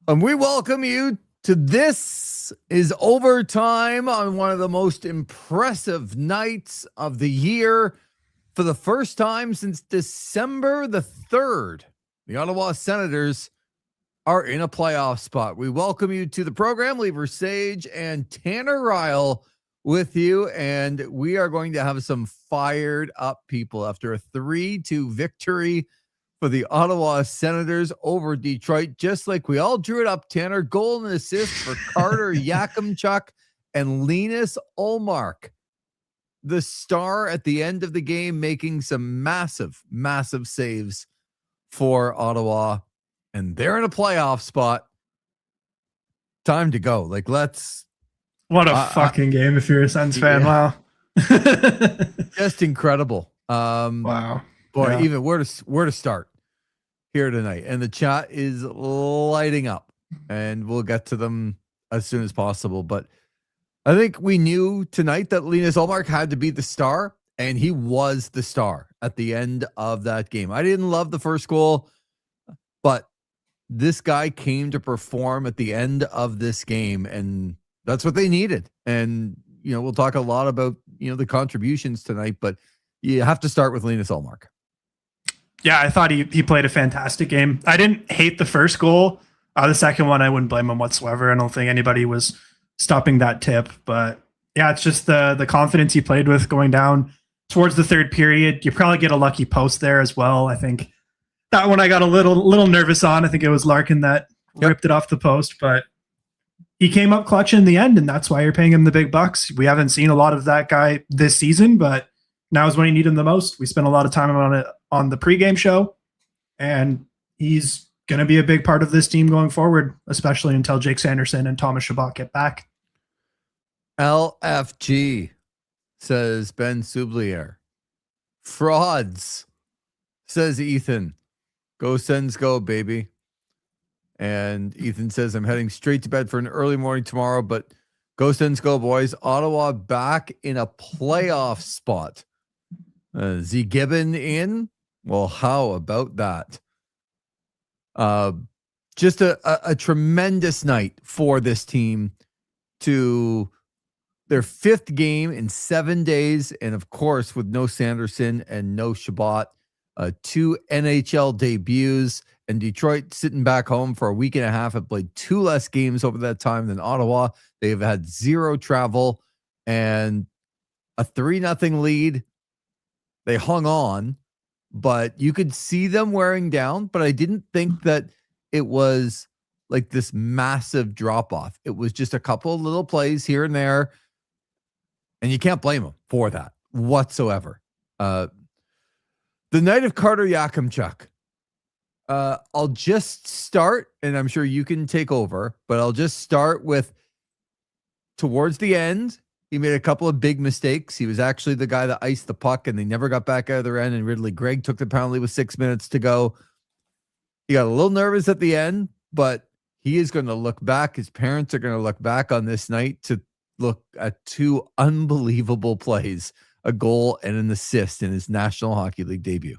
And we welcome you to This is Overtime on one of the most impressive nights of the year. For the first time since December the 3rd, the Ottawa Senators are in a playoff spot. We welcome you to the program. Lever Sage and Tanner Ryle with you, and we are going to have some fired up people after a 3-2 victory for the Ottawa Senators over Detroit, just like we all drew it up. Tanner, goal and assist for Carter Yakimchuk and Linus Ullmark, the star at the end of the game, making some massive saves for Ottawa, and they're in a playoff spot. Time to go. What a fucking game if you're a Sens fan. Wow. Just incredible. Wow. Boy, Yeah. even where to start here tonight. And the chat is lighting up, and we'll get to them as soon as possible. But I think we knew tonight that Linus Ullmark had to be the star, and he was the star at the end of that game. I didn't love the first goal, but this guy came to perform at the end of this game, and that's what they needed. And, we'll talk a lot about, the contributions tonight, but you have to start with Linus Ullmark. Yeah, I thought he played a fantastic game. I didn't hate the first goal. The second one, I wouldn't blame him whatsoever. I don't think anybody was stopping that tip. But yeah, it's just the confidence he played with going down towards the third period. You probably get a lucky post there as well. I think that one I got a little nervous on. I think it was Larkin that ripped it off the post, but he came up clutch in the end, and that's why you're paying him the big bucks. We haven't seen a lot of that guy this season, but now is when you need him the most. We spent a lot of time on it on the pregame show, and he's going to be a big part of this team going forward, especially until Jake Sanderson and Thomas Chabot get back. LFG, says Ben Sublier. Frauds, says Ethan. Go Sens go, baby. And Ethan says, I'm heading straight to bed for an early morning tomorrow, but go Sens go, boys. Ottawa back in a playoff spot. Z Gibbon in? Well, how about that? Just a tremendous night for this team to their fifth game in 7 days. And of course, with no Sanderson and no Chabot, 2 NHL debuts, and Detroit sitting back home for a week and a half have played 2 less games over that time than Ottawa. They've had 0 travel and a 3-0 lead. They hung on, but you could see them wearing down. But I didn't think that it was like this massive drop off. It was just a couple of little plays here and there, and you can't blame them for that whatsoever. The night of Carter Yakimchuk. I'll just start, and I'm sure you can take over, but I'll just start with towards the end. He made a couple of big mistakes. He was actually the guy that iced the puck, and they never got back out of their end. And Ridley Gregg took the penalty with 6 minutes to go. He got a little nervous at the end, but he is going to look back. His parents are going to look back on this night to look at 2 unbelievable plays, a goal and an assist in his National Hockey League debut.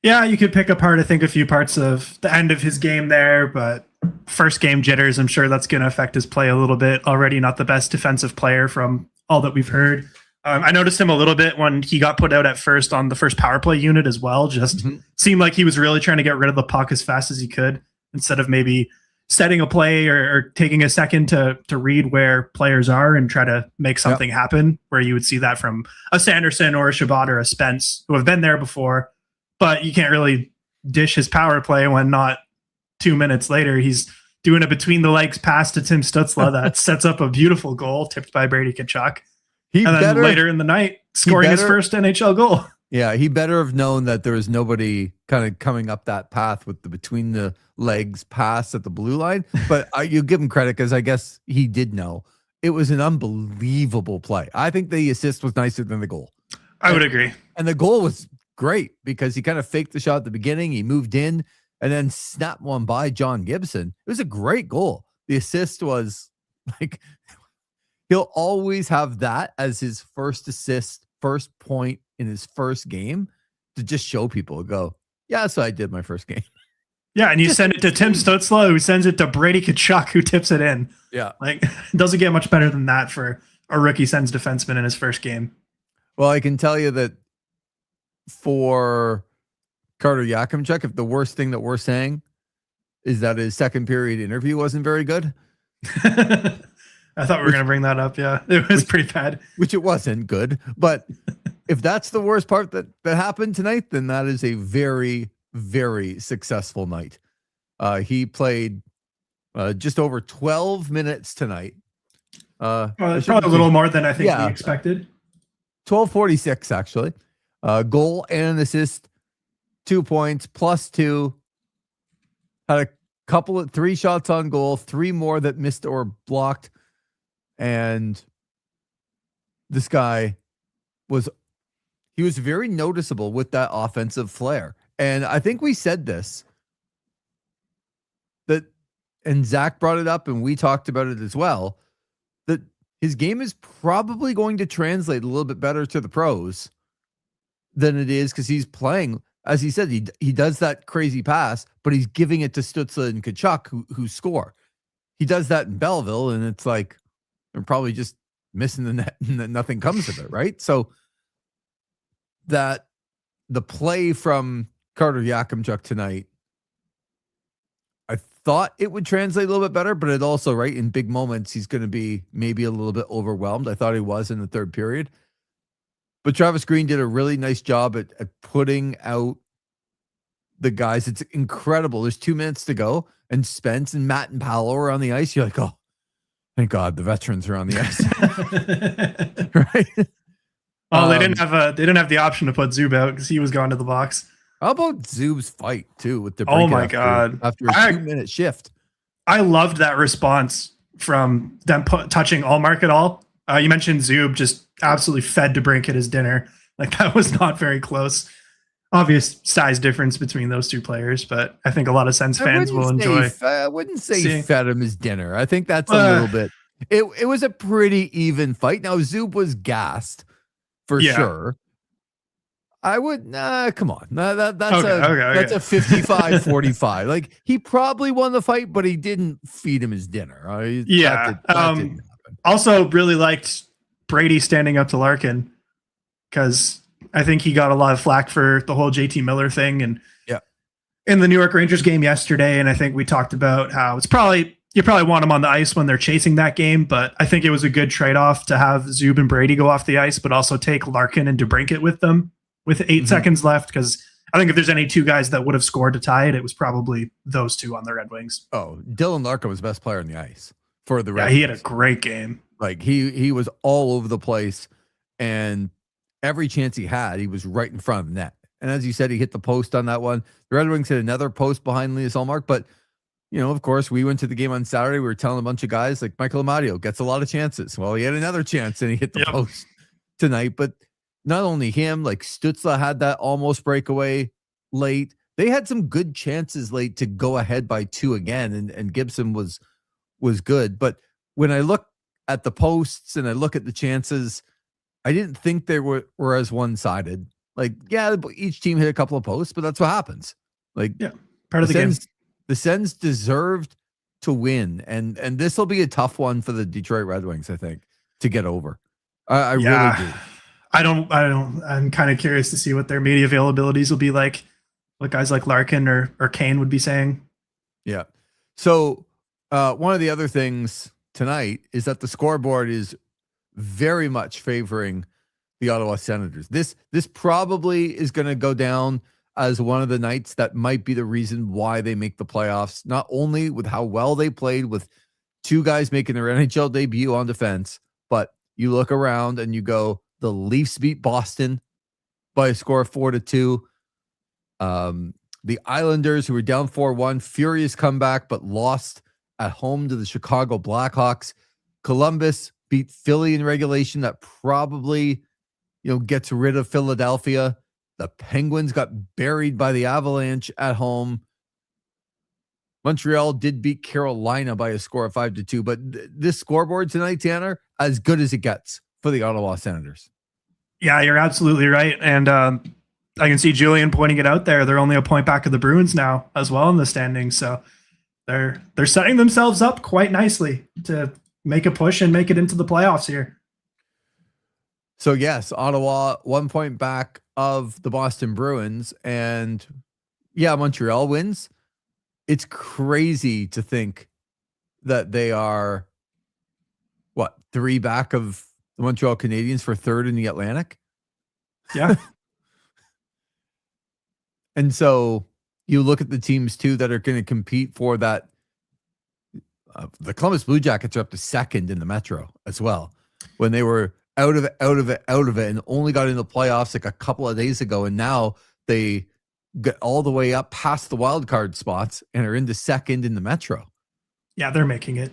Yeah, you could pick apart, I think, a few parts of the end of his game there, but first game jitters, I'm sure that's going to affect his play a little bit. Already not the best defensive player from all that we've heard. I noticed him a little bit when he got put out at first on the first power play unit as well. Just seemed like he was really trying to get rid of the puck as fast as he could, instead of maybe setting a play or taking a second to read where players are and try to make something happen, where you would see that from a Sanderson or a Chabot or a Spence who have been there before. But you can't really dish his power play when not 2 minutes later he's doing a between the legs pass to Tim Stutzla that sets up a beautiful goal tipped by Brady Tkachuk. And then later in the night, scoring his first NHL goal. Yeah, he better have known that there was nobody kind of coming up that path with the between the legs pass at the blue line. But you give him credit because I guess he did know. It was an unbelievable play. I think the assist was nicer than the goal. I would agree. And the goal was great because he kind of faked the shot at the beginning. He moved in and then snapped one by John Gibson. It was a great goal. The assist was like, he'll always have that as his first assist, first point in his first game to just show people, go, yeah, so I did my first game. Yeah, and you send it to Tim Stutzla, who sends it to Brady Tkachuk, who tips it in. Yeah. Like, it doesn't get much better than that for a rookie sends defenseman in his first game. Well, I can tell you that for Carter Yakimchuk, if the worst thing that we're saying is that his second period interview wasn't very good. I thought we were going to bring that up. Yeah, it was pretty bad. Which it wasn't good. But if that's the worst part that happened tonight, then that is a very, very successful night. He played just over 12 minutes tonight. It's probably a little more than I think we expected. 12:46 actually. Goal and an assist, 2 points, +2. Had a couple of 3 shots on goal, 3 more that missed or blocked. And this guy was very noticeable with that offensive flair. And I think we said this, and Zach brought it up and we talked about it as well, that his game is probably going to translate a little bit better to the pros than it is, because he's playing, as he said, he does that crazy pass, but he's giving it to Stutzla and Tkachuk who score. He does that in Belleville, and it's like they're probably just missing the net and nothing comes of it, right? So that the play from Carter Yakimchuk tonight, I thought it would translate a little bit better, but it also, right, in big moments, he's going to be maybe a little bit overwhelmed. I thought he was in the third period. But Travis Green did a really nice job at putting out the guys. It's incredible. There's 2 minutes to go, and Spence and Matt and Paolo are on the ice. You're like, oh, thank God the veterans are on the ice. Right? Oh, they didn't have the option to put Zub out because he was gone to the box. How about Zub's fight too with the oh my God after a 2-minute shift? I loved that response from them touching Allmark at all. You mentioned Zub just absolutely fed DeBrincat his dinner. Like, that was not very close. Obvious size difference between those two players, but I think a lot of Sens fans will enjoy. I wouldn't say fed him his dinner. I think that's a little bit. It was a pretty even fight. Now Zub was gassed for sure. I would come on. That's a 55-45. Like, he probably won the fight, but he didn't feed him his dinner. That didn't happen. Also, really liked Brady standing up to Larkin, because I think he got a lot of flack for the whole JT Miller thing, and in the New York Rangers game yesterday. And I think we talked about how you probably want him on the ice when they're chasing that game, but I think it was a good trade-off to have Zub and Brady go off the ice, but also take Larkin and DeBrincat with them with 8 seconds left, because I think if there's any 2 guys that would have scored to tie it, it was probably those 2 on the Red Wings. Oh, Dylan Larkin was the best player on the ice for the Red Wings. He had a great game. Like, he was all over the place, and every chance he had, he was right in front of the net. And as you said, he hit the post on that one. The Red Wings hit another post behind Linus Ullmark, but of course, we went to the game on Saturday. We were telling a bunch of guys, like, Michael Amadio gets a lot of chances. Well, he had another chance and he hit the post tonight. But not only him, like, Stutzla had that almost breakaway late. They had some good chances late to go ahead by 2 again, and Gibson was good. But when I look at the posts and I look at the chances, I didn't think they were as one-sided. Like, each team hit a couple of posts, but that's what happens. Like, part of the game. The Sens deserved to win, and this will be a tough one for the Detroit Red Wings, I think, to get over. I really do. I don't. I'm kind of curious to see what their media availabilities will be like. What guys like Larkin or Kane would be saying. Yeah. So one of the other things tonight is that the scoreboard is very much favoring the Ottawa Senators. This probably is going to go down as one of the nights that might be the reason why they make the playoffs, not only with how well they played with 2 guys making their NHL debut on defense, but you look around and you go, the Leafs beat Boston by a score of 4-2. The Islanders, who were down 4-1, furious comeback, but lost at home to the Chicago Blackhawks. Columbus beat Philly in regulation. That probably, gets rid of Philadelphia. The Penguins got buried by the Avalanche at home. Montreal did beat Carolina by a score of 5-2, but this scoreboard tonight, Tanner, as good as it gets for the Ottawa Senators. Yeah, you're absolutely right. And I can see Julian pointing it out there. They're only a point back of the Bruins now as well in the standings. So they're setting themselves up quite nicely to make a push and make it into the playoffs here. So yes, Ottawa 1 point back of the Boston Bruins, and yeah, Montreal wins. It's crazy to think that they are 3 back of the Montreal Canadiens for third in the Atlantic. Yeah. And so you look at the teams too that are going to compete for that. The Columbus Blue Jackets are up to second in the Metro as well, when they were out of it, and only got in the playoffs like a couple of days ago. And now they get all the way up past the wild card spots and are into second in the Metro. Yeah, they're making it.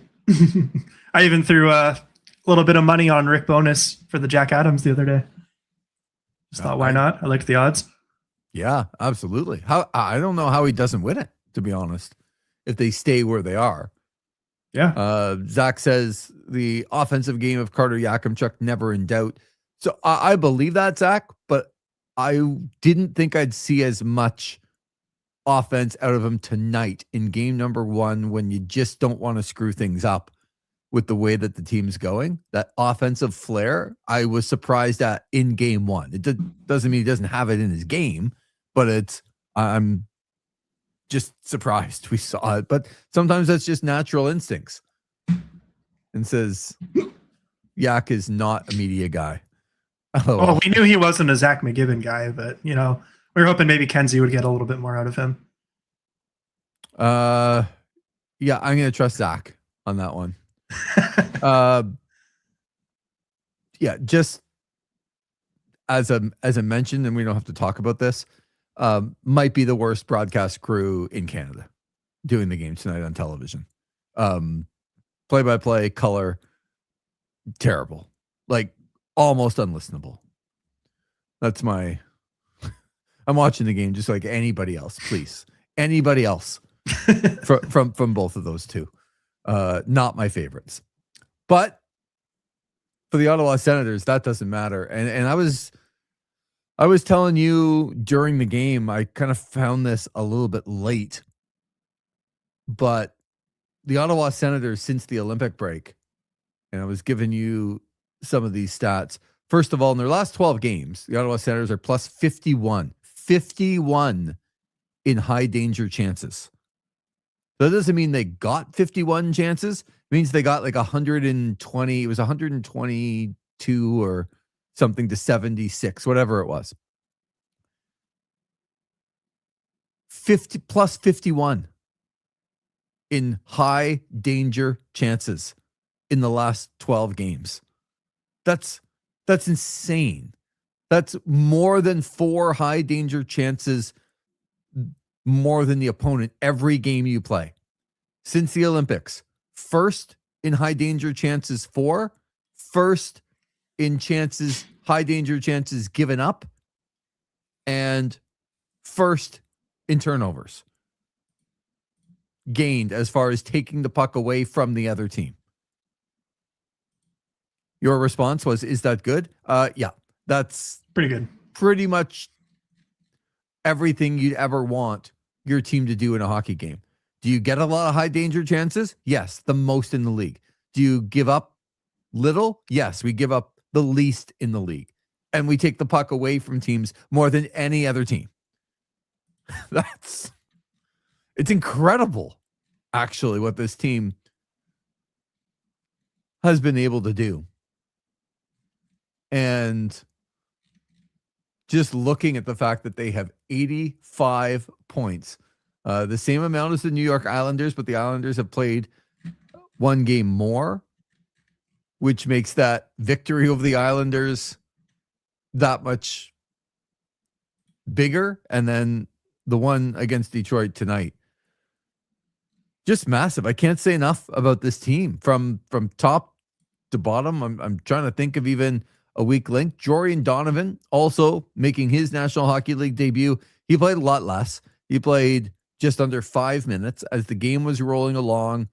I even threw a little bit of money on Rick Bonus for the Jack Adams the other day. Just thought, why not? I liked the odds. Yeah, absolutely. I don't know how he doesn't win it, to be honest, if they stay where they are. Yeah. Zach says the offensive game of Carter Yakimchuk never in doubt. So I believe that, Zach, but I didn't think I'd see as much offense out of him tonight in game number 1, when you just don't want to screw things up with the way that the team's going. That offensive flair, I was surprised at in game 1. It doesn't mean he doesn't have it in his game, but I'm just surprised we saw it. But sometimes that's just natural instincts. And says Yak is not a media guy. Oh, we knew he wasn't a Zach McGibbon guy, but we were hoping maybe Kenzie would get a little bit more out of him. Yeah, I'm gonna trust Zach on that one. Yeah, just as I mentioned, and we don't have to talk about this, might be the worst broadcast crew in Canada doing the game tonight on television. Play-by-play, color, terrible. Like almost unlistenable. That's my I'm watching the game just like anybody else, please. Anybody else from both of those two. Not my favorites. But for the Ottawa Senators, that doesn't matter. And I was telling you during the game, I kind of found this a little bit late. But the Ottawa Senators, since the Olympic break, and I was giving you some of these stats. First of all, in their last 12 games, the Ottawa Senators are plus 51. 51 in high danger chances. That doesn't mean they got 51 chances. It means they got like 120. It was 122 or something to 76, whatever it was. 50 plus 51 in high danger chances in the last 12 games. That's insane. That's more than 4 high danger chances more than the opponent every game you play. Since the Olympics, first in high danger chances 4, first in chances, high danger chances given up, and first in turnovers gained as far as taking the puck away from the other team. Your response was, is that good? Yeah, that's pretty good. Pretty much everything you'd ever want your team to do in a hockey game. Do you get a lot of high danger chances? Yes, the most in the league. Do you give up little? Yes, we give up the least in the league. And we take the puck away from teams more than any other team. It's incredible, actually, what this team has been able to do. And just looking at the fact that they have 85 points, the same amount as the New York Islanders, but the Islanders have played one game more, which makes that victory over the Islanders that much bigger. And then the one against Detroit tonight, just massive. I can't say enough about this team from top to bottom. I'm trying to think of even a weak link. Jorian Donovan also making his National Hockey League debut. He played a lot less. He played just under 5 minutes as the game was rolling along.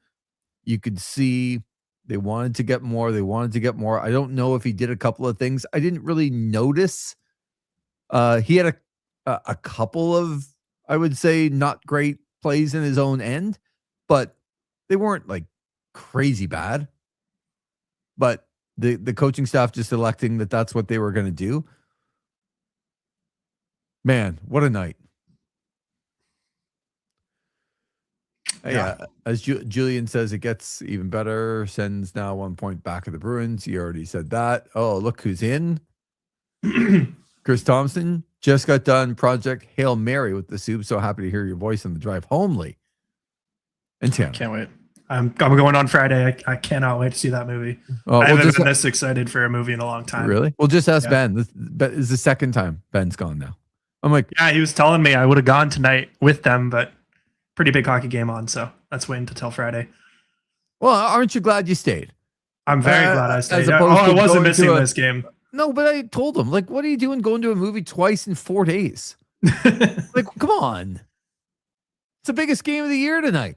You could see they wanted to get more. I don't know if he did a couple of things. I didn't really notice. He had a couple of, I would say, not great plays in his own end, but they weren't like crazy bad. But the coaching staff just electing that that's what they were going to do. Man, what a night. Yeah. As Julian says, it gets even better. Sends now 1 point back of the Bruins. You already said that. Oh, look who's in. Chris Thompson just got done Project Hail Mary with the soup. So happy to hear your voice on the drive home, Lee. And Tanner. Can't wait. I'm going on Friday. I cannot wait to see that movie. Oh, I haven't been this excited for a movie in a long time. Really? Well, just ask Ben. This is the second time Ben's gone now. I'm like, yeah, he was telling me I would have gone tonight with them, but pretty big hockey game on, so let's wait until Friday. Well, aren't you glad you stayed? I'm very glad I stayed. I wasn't missing this game. No, but I told him, like, what are you doing going to a movie twice in 4 days? Like, come on. It's the biggest game of the year tonight.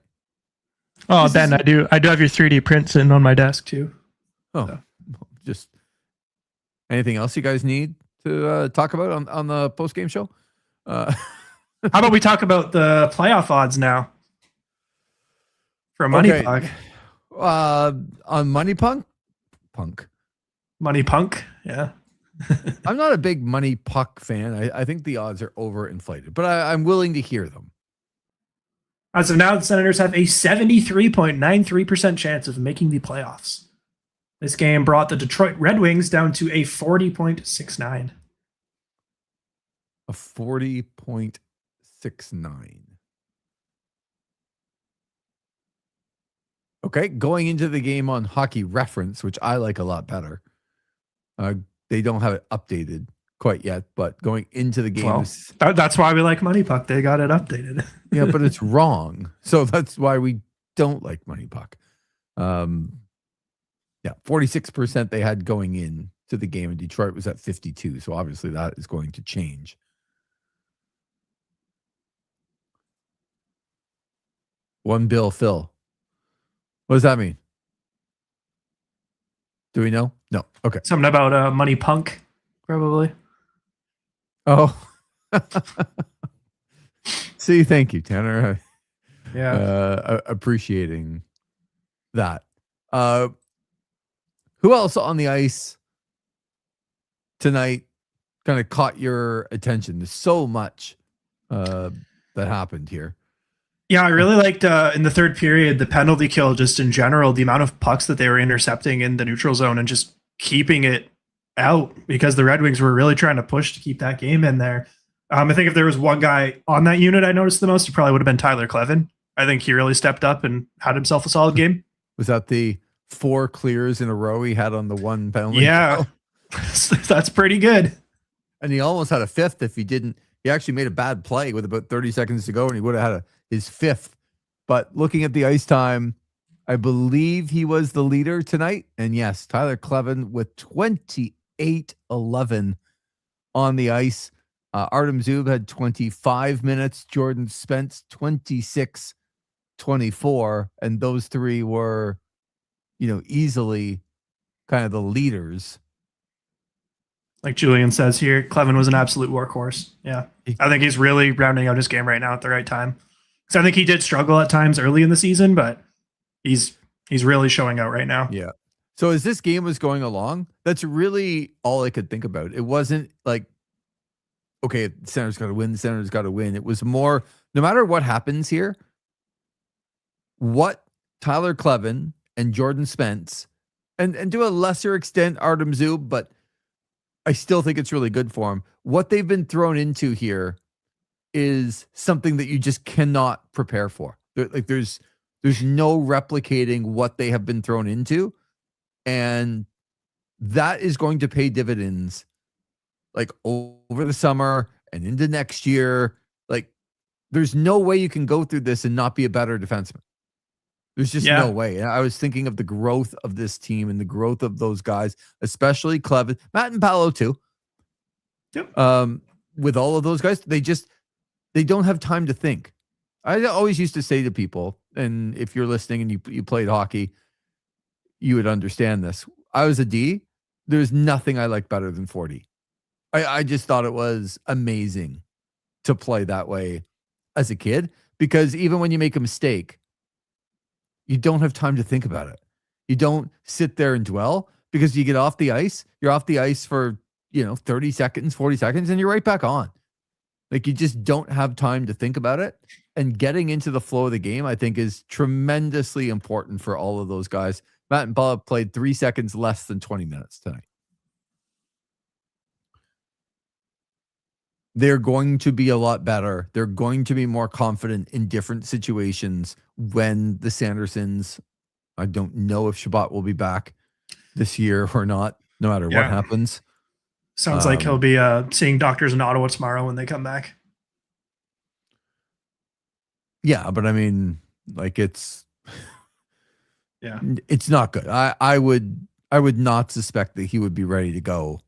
Oh, Ben, I do have your 3D print sitting on my desk too. Oh, so. Just anything else you guys need to talk about on the post-game show? How about we talk about the playoff odds now for Money Puck? On Money Punk? Money Punk, yeah. I'm not a big Money Puck fan. I think the odds are overinflated, but I'm willing to hear them. As of now, the Senators have a 73.93% chance of making the playoffs. This game brought the Detroit Red Wings down to a 40.69. A 40.69. Okay, going into the game on Hockey Reference, which I like a lot better. They don't have it updated quite yet, but going into the game, well, that's why we like Money Puck. They got it updated. Yeah, but it's wrong, so that's why we don't like Money Puck. Yeah, 46% they had going in to the game, and Detroit was at 52. So obviously that is going to change. One bill, Phil. What does that mean? Do we know? No. Okay. Something about Money Punk, probably. Oh. See, thank you, Tanner. Yeah. Appreciating that. Who else on the ice tonight kind of caught your attention? There's so much that happened here. Yeah, I really liked in the third period, the penalty kill, just in general, the amount of pucks that they were intercepting in the neutral zone and just keeping it out, because the Red Wings were really trying to push to keep that game in there. I think if there was one guy on that unit I noticed the most, it probably would have been Tyler Klevin. I think he really stepped up and had himself a solid game. Was that the 4 clears in a row he had on the one penalty? Yeah, that's pretty good. And he almost had a fifth if he didn't. He actually made a bad play with about 30 seconds to go, and he would have had his fifth. But looking at the ice time, I believe he was the leader tonight. And yes, Tyler Klevin with 28-11 on the ice. Artem Zub had 25 minutes. Jordan Spence, 26-24. And those three were, easily kind of the leaders. Like Julian says here, Klevin was an absolute workhorse. Yeah. I think he's really rounding out his game right now at the right time. So I think he did struggle at times early in the season, but he's really showing out right now. Yeah. So as this game was going along, that's really all I could think about. It wasn't like, okay, the Senators got to win. The Senators got to win. It was more, no matter what happens here, what Tyler Klevin and Jordan Spence, and to a lesser extent Artem Zub, but I still think it's really good for him. What they've been thrown into here is something that you just cannot prepare for. There's no replicating what they have been thrown into, and that is going to pay dividends like over the summer and into next year. Like, there's no way you can go through this and not be a better defenseman. There's just no way. And I was thinking of the growth of this team and the growth of those guys, especially Klevin, Matt and Paolo too. Yep. With all of those guys, they don't have time to think. I always used to say to people, and if you're listening and you played hockey, you would understand this. I was a D. There's nothing I like better than 4D. I just thought it was amazing to play that way as a kid, because even when you make a mistake, you don't have time to think about it. You don't sit there and dwell, because you get off the ice, you're off the ice for, 30 seconds, 40 seconds, and you're right back on. Like, you just don't have time to think about it. And getting into the flow of the game, I think, is tremendously important for all of those guys. Matt and Bob played 3 seconds less than 20 minutes tonight. They're going to be a lot better. They're going to be more confident in different situations when the Sandersons, I don't know if Shabbat will be back this year or not, no matter what happens. Sounds like he'll be seeing doctors in Ottawa tomorrow when they come back. Yeah, but I mean, like, it's not good. I would not suspect that he would be ready to go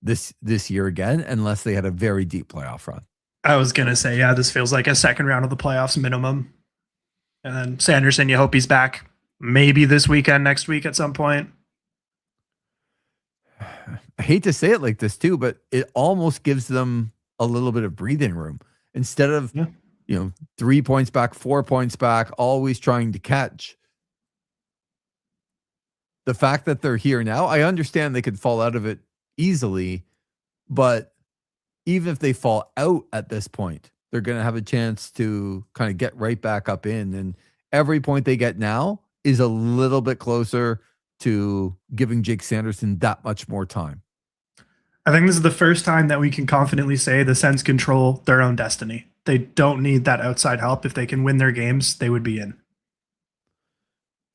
this year again, unless they had a very deep playoff run. I was gonna say, this feels like a second round of the playoffs minimum. And then Sanderson, you hope he's back maybe this weekend, next week at some point. I hate to say it like this too, but it almost gives them a little bit of breathing room instead of 3 points back, 4 points back, always trying to catch. The fact that they're here now, I understand they could fall out of it easily, but even if they fall out at this point, they're going to have a chance to kind of get right back up in. And every point they get now is a little bit closer to giving Jake Sanderson that much more time. I think this is the first time that we can confidently say the Sens control their own destiny. They don't need that outside help. If they can win their games, they would be in.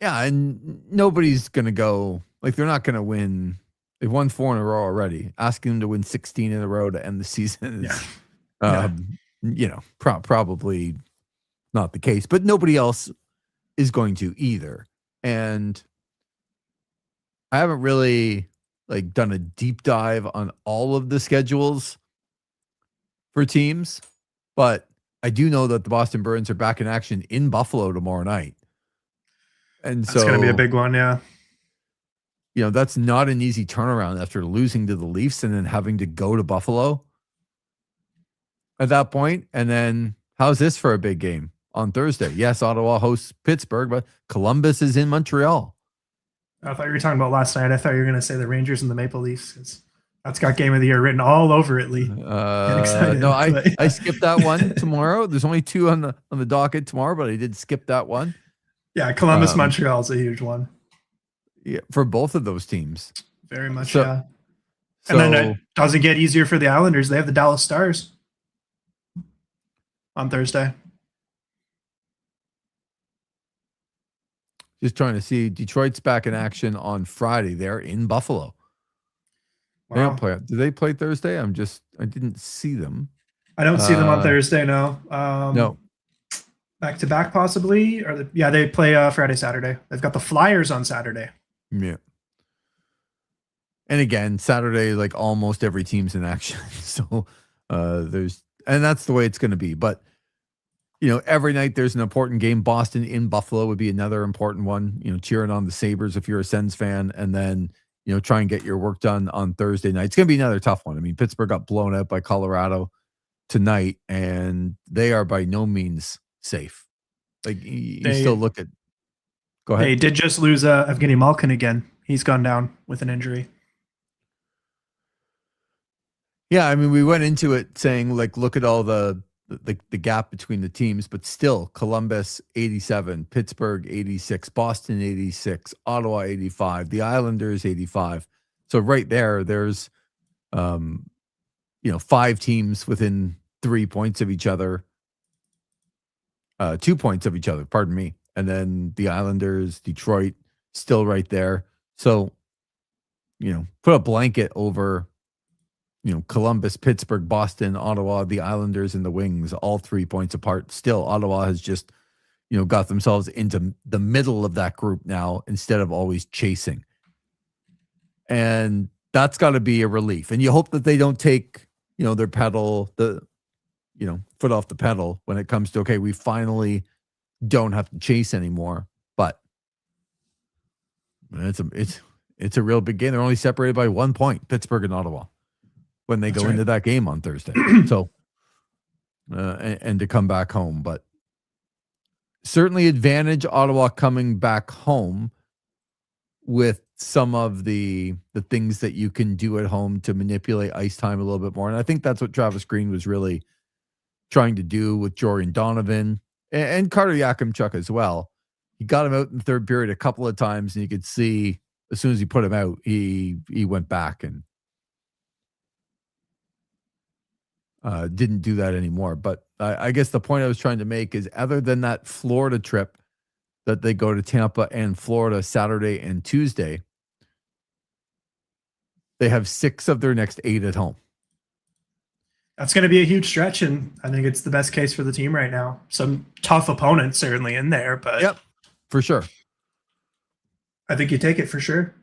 Yeah, and nobody's going to go, like, they're not going to win. They've won 4 in a row already. Asking them to win 16 in a row to end the season is, probably not the case. But nobody else is going to either. And I haven't really done a deep dive on all of the schedules for teams, but I do know that the Boston Bruins are back in action in Buffalo tomorrow night. And that's going to be a big one. Yeah. That's not an easy turnaround after losing to the Leafs and then having to go to Buffalo at that point. And then how's this for a big game on Thursday? Yes, Ottawa hosts Pittsburgh, but Columbus is in Montreal. I thought you were talking about last night. I thought you were going to say the Rangers and the Maple Leafs. That's got Game of the Year written all over it, Lee. No, I skipped that one tomorrow. There's only 2 on the docket tomorrow, but I did skip that one. Yeah, Columbus, Montreal is a huge one. Yeah, for both of those teams. Very much, yeah. And then it doesn't get easier for the Islanders. They have the Dallas Stars on Thursday. Just trying to see. Detroit's back in action on Friday. They're in Buffalo. Wow. They don't play. Do they play Thursday? I didn't see them. I don't see them on Thursday, no. No. Back to back, possibly. They play Friday, Saturday. They've got the Flyers on Saturday. Yeah. And again, Saturday, almost every team's in action. So and that's the way it's going to be. But every night there's an important game. Boston in Buffalo would be another important one. Cheering on the Sabres if you're a Sens fan, and then try and get your work done on Thursday night. It's going to be another tough one. I mean, Pittsburgh got blown out by Colorado tonight, and they are by no means safe. You still look at. Go ahead. They did just lose Evgeny Malkin again. He's gone down with an injury. Yeah, I mean, we went into it saying look at all the gap between the teams, but still, Columbus 87, Pittsburgh 86, Boston 86, Ottawa 85, the Islanders 85. So right there's 5 teams within 3 points of each other, 2 points of each other, pardon me. And then the Islanders, Detroit, still right there. So, put a blanket over Columbus, Pittsburgh, Boston, Ottawa, the Islanders, and the Wings, all 3 points apart. Still, Ottawa has just, got themselves into the middle of that group now instead of always chasing. And that's got to be a relief. And you hope that they don't take, their foot off the pedal when it comes to, okay, we finally don't have to chase anymore. But it's a real big game. They're only separated by 1 point, Pittsburgh and Ottawa. when they That's go right. into that game on Thursday. So, and to come back home, but certainly advantage Ottawa coming back home with some of the things that you can do at home to manipulate ice time a little bit more. And I think that's what Travis Green was really trying to do with Jordan Donovan and Carter Yakimchuk as well. He got him out in the third period a couple of times, and you could see as soon as he put him out, he went back and didn't do that anymore. But I guess the point I was trying to make is, other than that Florida trip that they go to Tampa and Florida Saturday and Tuesday, they have 6 of their next 8 at home. That's going to be a huge stretch, and I think it's the best case for the team right now. Some tough opponents certainly in there, but yep, for sure. I think you take it for sure.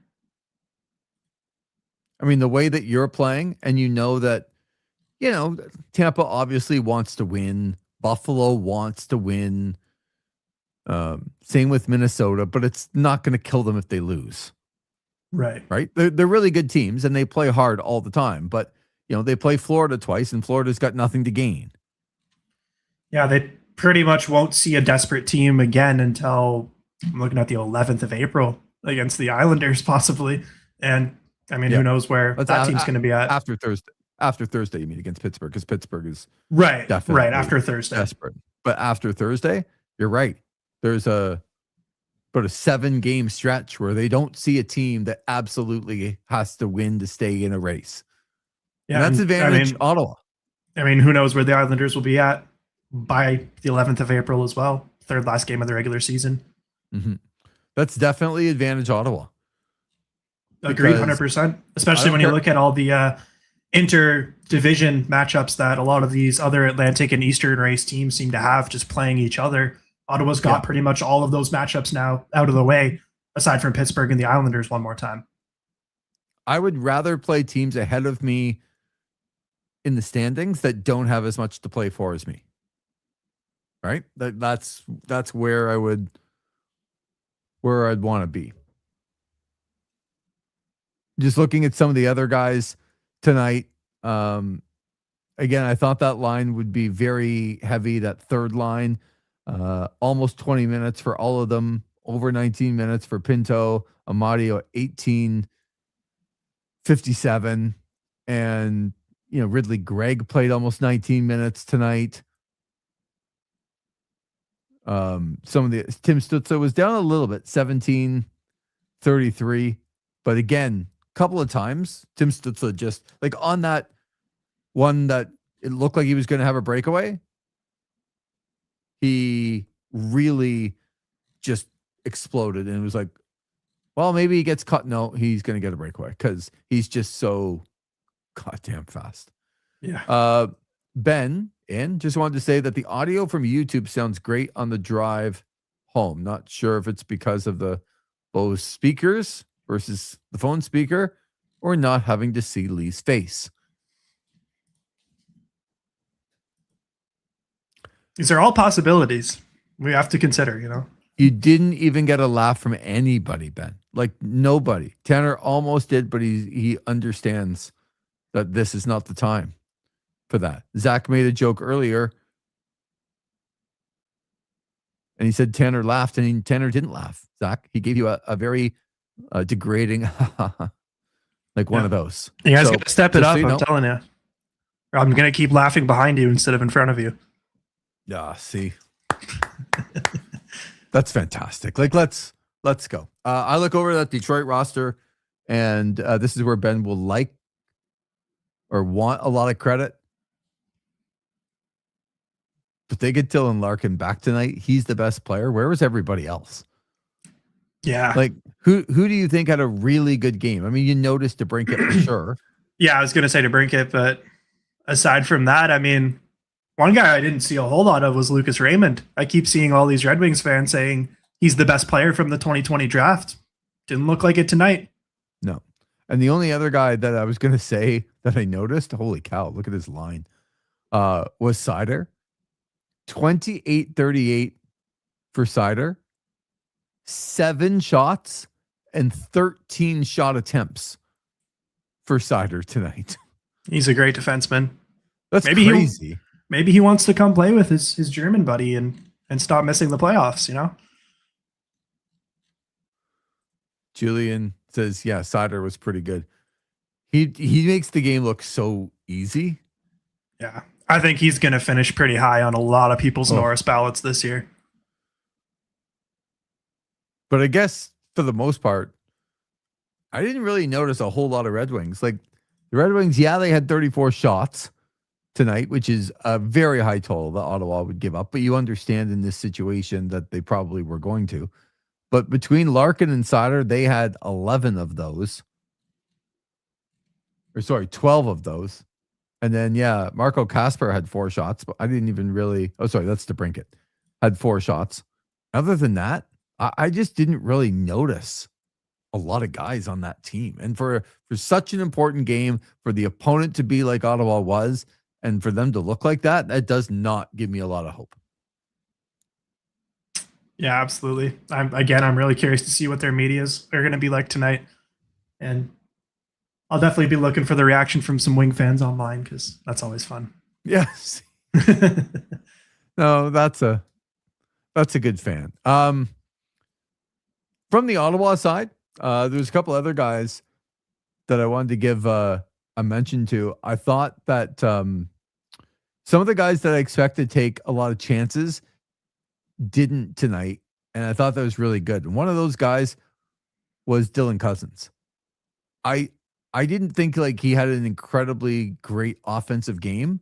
I mean, the way that you're playing, and that, Tampa obviously wants to win. Buffalo wants to win. Same with Minnesota, but it's not going to kill them if they lose. Right. Right. They're really good teams, and they play hard all the time, but they play Florida twice, and Florida's got nothing to gain. Yeah, they pretty much won't see a desperate team again until I'm looking at the 11th of April against the Islanders, possibly. And I mean, who knows where that team's going to be at after Thursday. After Thursday, you mean, against Pittsburgh, because Pittsburgh is right definitely after Thursday. Desperate, but after Thursday, you're right. There's about a 7-game stretch where they don't see a team that absolutely has to win to stay in a race. Yeah, and that's advantage Ottawa. I mean, who knows where the Islanders will be at by the 11th of April as well. Third last game of the regular season. Mm-hmm. That's definitely advantage Ottawa. Agreed, 100%. Especially when you look at all the inter-division matchups that a lot of these other Atlantic and Eastern race teams seem to have, just playing each other. Ottawa's got pretty much all of those matchups now out of the way, aside from Pittsburgh and the Islanders one more time. I would rather play teams ahead of me in the standings that don't have as much to play for as me. Right? That's where I'd want to be. Just looking at some of the other guys tonight, again, I thought that line would be very heavy, that third line. Almost 20 minutes for all of them, over 19 minutes for Pinto, Amadio 18:57, and Ridley Gregg played almost 19 minutes tonight. Some of the Tim Stützle was down a little bit, 17:33, but again, a couple of times Tim Stützle just like on that one that it looked like he was going to have a breakaway. He really just exploded, and it was like, well, maybe he gets cut. No, he's going to get a breakaway because he's just so goddamn fast. Yeah. Ben, and just wanted to say that the audio from YouTube sounds great on the drive home. Not sure if it's because of the Bose speakers versus the phone speaker or not having to see Lee's face. These are all possibilities we have to consider, You didn't even get a laugh from anybody, Ben. Like nobody. Tanner almost did, but he understands that this is not the time for that. Zach made a joke earlier, and he said Tanner laughed, and Tanner didn't laugh. Zach, he gave you a very degrading, like one of those. You guys got to step it up, I'm telling you. I'm going to keep laughing behind you instead of in front of you. Yeah, see. That's fantastic. Like, let's go. I look over that Detroit roster, and this is where Ben will like or want a lot of credit. But they get Dylan Larkin back tonight. He's the best player. Where was everybody else? Yeah. Like, who do you think had a really good game? I mean, you noticed DeBrincat for sure. Yeah, I was going to say DeBrincat, but aside from that, I mean, one guy I didn't see a whole lot of was Lucas Raymond. I keep seeing all these Red Wings fans saying he's the best player from the 2020 draft. Didn't look like it tonight. No. And the only other guy that I was going to say that I noticed, holy cow, look at this line, was Seider. 28-38 for Seider. 7 shots and 13 shot attempts for Seider tonight. He's a great defenseman. That's Maybe crazy. Maybe he wants to come play with his German buddy and stop missing the playoffs, you know? Julian says, yeah, Sider was pretty good. He makes the game look so easy. Yeah. I think he's going to finish pretty high on a lot of people's Norris ballots this year. But I guess for the most part, I didn't really notice a whole lot of Red Wings. Like the Red Wings, yeah, they had 34 shots tonight, which is a very high total that Ottawa would give up. But you understand in this situation that they probably were going to. But between Larkin and Sider, they had 11 of those. Or sorry, 12 of those. And then, yeah, Marco Kasper had 4 shots, but I didn't even really. Oh, sorry, that's DeBrincat. Had 4 shots. Other than that, I just didn't really notice a lot of guys on that team. And for such an important game, for the opponent to be like Ottawa was, and for them to look like that, that does not give me a lot of hope. Yeah, absolutely. I'm really curious to see what their medias are going to be like tonight. And I'll definitely be looking for the reaction from some Wing fans online because that's always fun. Yes. No, that's a good fan. From the Ottawa side, there's a couple other guys that I wanted to give a mention to. I thought that some of the guys that I expect to take a lot of chances didn't tonight, and I thought that was really good. And one of those guys was Dylan Cousins. I didn't think like he had an incredibly great offensive game,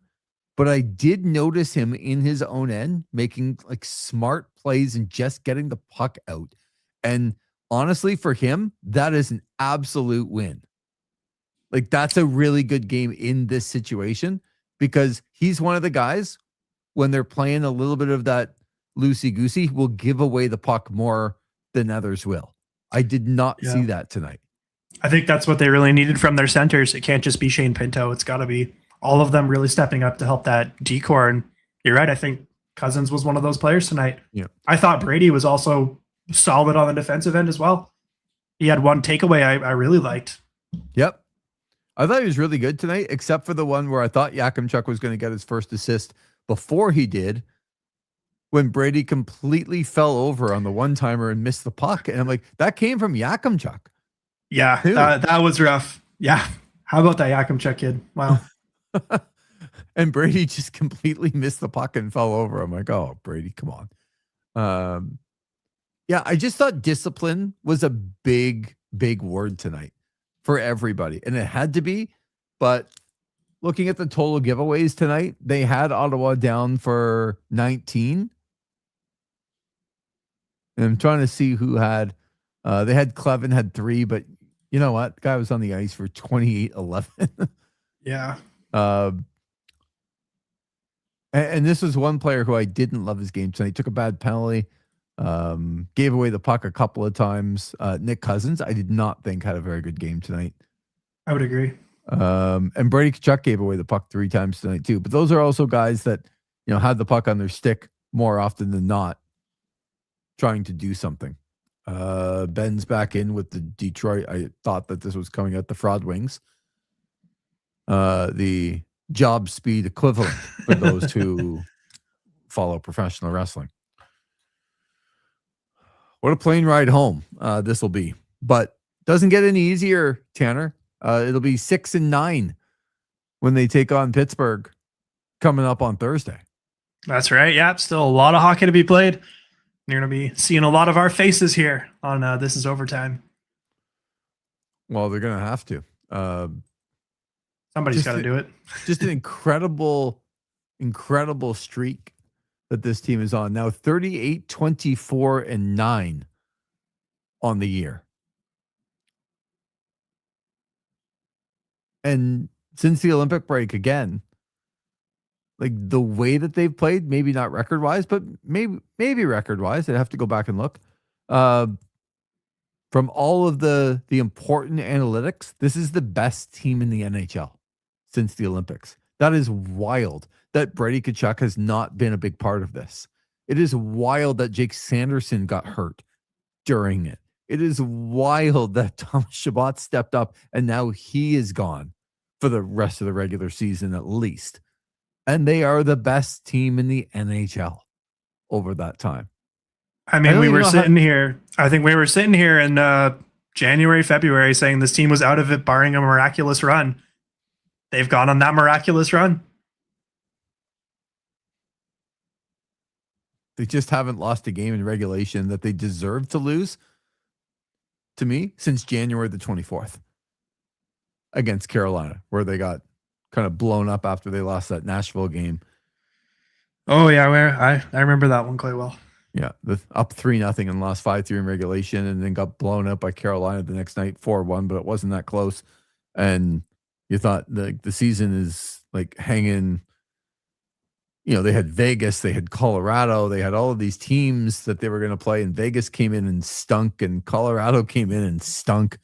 but I did notice him in his own end making like smart plays and just getting the puck out. And honestly, for him, that is an absolute win. Like that's a really good game in this situation because he's one of the guys when they're playing a little bit of that loosey-goosey will give away the puck more than others will. I did not see that tonight. I think that's what they really needed from their centers. It can't just be Shane Pinto. It's got to be all of them really stepping up to help that decor. And you're right. I think Cousins was one of those players tonight. Yeah. I thought Brady was also solid on the defensive end as well. He had one takeaway I really liked. Yep. I thought he was really good tonight, except for the one where I thought Yakimchuk was going to get his first assist before he did, when Brady completely fell over on the one-timer and missed the puck. And I'm like, that came from Yakimchuk. Yeah, that was rough. Yeah. How about that Yakimchuk kid? Wow. And Brady just completely missed the puck and fell over. I'm like, oh, Brady, come on. Yeah, I just thought discipline was a big, big word tonight for everybody. And it had to be. But looking at the total giveaways tonight, they had Ottawa down for 19. And I'm trying to see who had. They had Clevin had 3, but you know what? The guy was on the ice for 28-11. Yeah. And this was one player who I didn't love his game tonight. He took a bad penalty, gave away the puck a couple of times. Nick Cousins, I did not think had a very good game tonight. I would agree. And Brady Tkachuk gave away the puck 3 times tonight too. But those are also guys that, you know, had the puck on their stick more often than not, trying to do something. Ben's back in with the Detroit. I thought that this was coming out the Fraud Wings. The job speed equivalent for those who follow professional wrestling. What a plane ride home this will be. But doesn't get any easier, Tanner. It'll be 6-9 when they take on Pittsburgh coming up on Thursday. That's right. Yeah, still a lot of hockey to be played. You're going to be seeing a lot of our faces here on This Is Overtime. Well, they're going to have to. Somebody's got to do it. Just an incredible streak that this team is on. Now 38-24-9 on the year. And since the Olympic break again, like the way that they've played, maybe not record-wise, but maybe record-wise, I'd have to go back and look. From all of the important analytics, this is the best team in the NHL since the Olympics. That is wild that Brady Tkachuk has not been a big part of this. It is wild that Jake Sanderson got hurt during it. It is wild that Thomas Chabot stepped up and now he is gone for the rest of the regular season at least. And they are the best team in the NHL over that time. I mean, we were sitting here. I think we were sitting here in January, February saying this team was out of it barring a miraculous run. They've gone on that miraculous run. They just haven't lost a game in regulation that they deserve to lose, to me, since January the 24th against Carolina, where they got kind of blown up after they lost that Nashville game. Oh, yeah, I remember that one quite well. Yeah, up 3-0 and lost 5-3 in regulation, and then got blown up by Carolina the next night 4-1, but it wasn't that close. And you thought the season is like hanging. You know, they had Vegas, they had Colorado, they had all of these teams that they were going to play, and Vegas came in and stunk, and Colorado came in and stunk.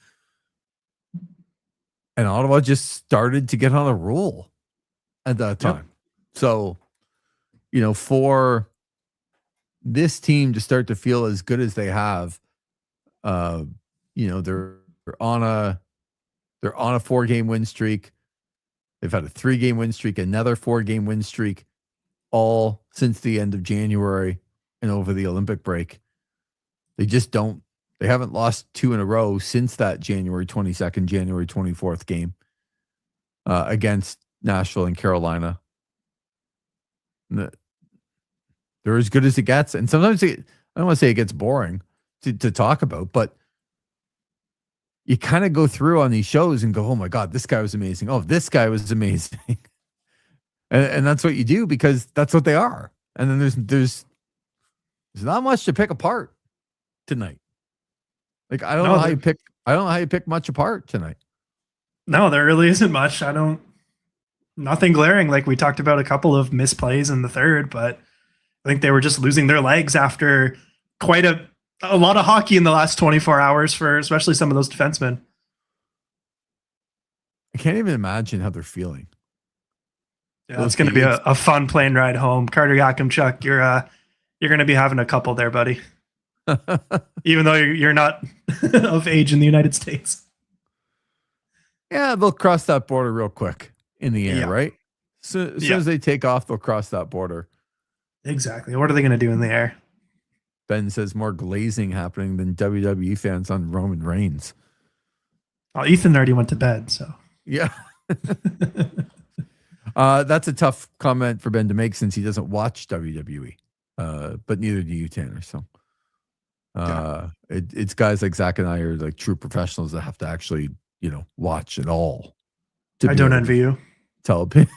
And Ottawa just started to get on a roll at that time. Yep. So, you know, for this team to start to feel as good as they have, you know, they're on a 4-game win streak. They've had a 3-game win streak, another 4-game win streak, all since the end of January and over the Olympic break. They haven't lost 2 in a row since that January 22nd, January 24th game against Nashville and Carolina. They're as good as it gets. And sometimes I don't want to say it gets boring to talk about, but you kind of go through on these shows and go, oh my God, this guy was amazing. Oh, this guy was amazing. And that's what you do because that's what they are. And then there's not much to pick apart tonight. Like I don't know how you pick much apart tonight. No, there really isn't much. Nothing glaring. Like we talked about a couple of misplays in the third, but I think they were just losing their legs after quite a lot of hockey in the last 24 hours for especially some of those defensemen. I can't even imagine how they're feeling. Yeah, it's going to be a fun plane ride home. Carter Yakimchuk, you're going to be having a couple there, buddy. Even though you're not of age in the United States. Yeah, they'll cross that border real quick in the air, right? So as soon as they take off, they'll cross that border. Exactly. What are they going to do in the air? Ben says more glazing happening than WWE fans on Roman Reigns. Oh, Ethan already went to bed, so. Yeah. That's a tough comment for Ben to make since he doesn't watch WWE, but neither do you, Tanner. So it's guys like Zach and I are like true professionals that have to actually, you know, watch it all. I don't envy you. Tell people.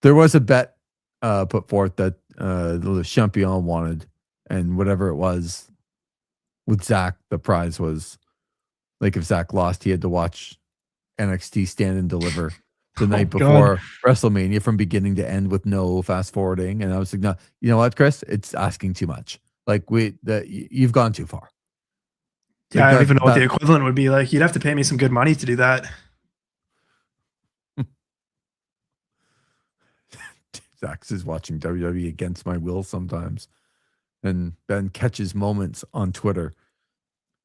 There was a bet put forth that the Champion wanted, and whatever it was with Zach, the prize was like if Zach lost, he had to watch NXT Stand and Deliver the night before WrestleMania from beginning to end with no fast forwarding. And I was like, no, you know what, Chris? It's asking too much. Like you've gone too far. Yeah, I don't even know what the equivalent would be like. You'd have to pay me some good money to do that. Zach is watching WWE against my will sometimes. And Ben catches moments on Twitter.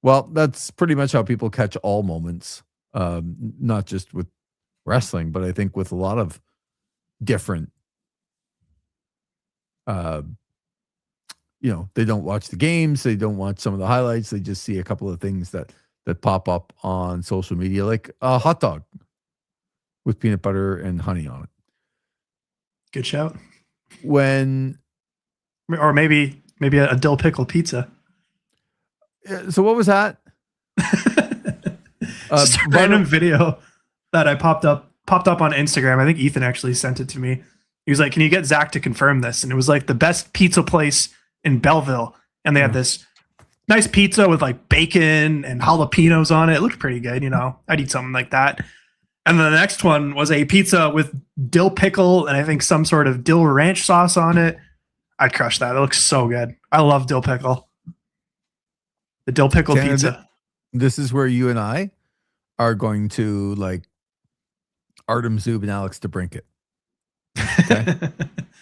Well, that's pretty much how people catch all moments. Not just with wrestling, but I think with a lot of different, you know, they don't watch the games. They don't watch some of the highlights. They just see a couple of things that pop up on social media, like a hot dog with peanut butter and honey on it. Good shout. Or maybe a dill pickle pizza. So what was that? Just a random video that I popped up on Instagram. I think Ethan actually sent it to me. He was like, "Can you get Zach to confirm this?" And it was like the best pizza place in Belleville, and they had this nice pizza with like bacon and jalapenos on it. It looked pretty good, you know. I'd eat something like that. And then the next one was a pizza with dill pickle and I think some sort of dill ranch sauce on it. I'd crush that. It looks so good. I love dill pickle. The dill pickle pizza. This is where you and I are going to like Artem Zub and Alex DeBrincat. Okay.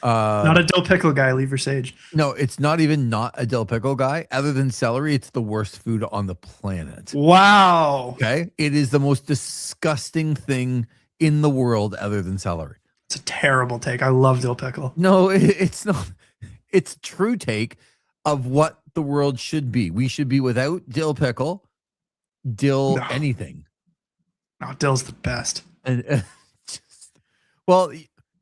Not a dill pickle guy, Lever Sage. No, it's not even not a dill pickle guy. Other than celery, it's the worst food on the planet. Wow. Okay. It is the most disgusting thing in the world other than celery. It's a terrible take. I love dill pickle. No, it's not. It's a true take of what the world should be. We should be without dill pickle, dill anything. No, dill's the best. And well,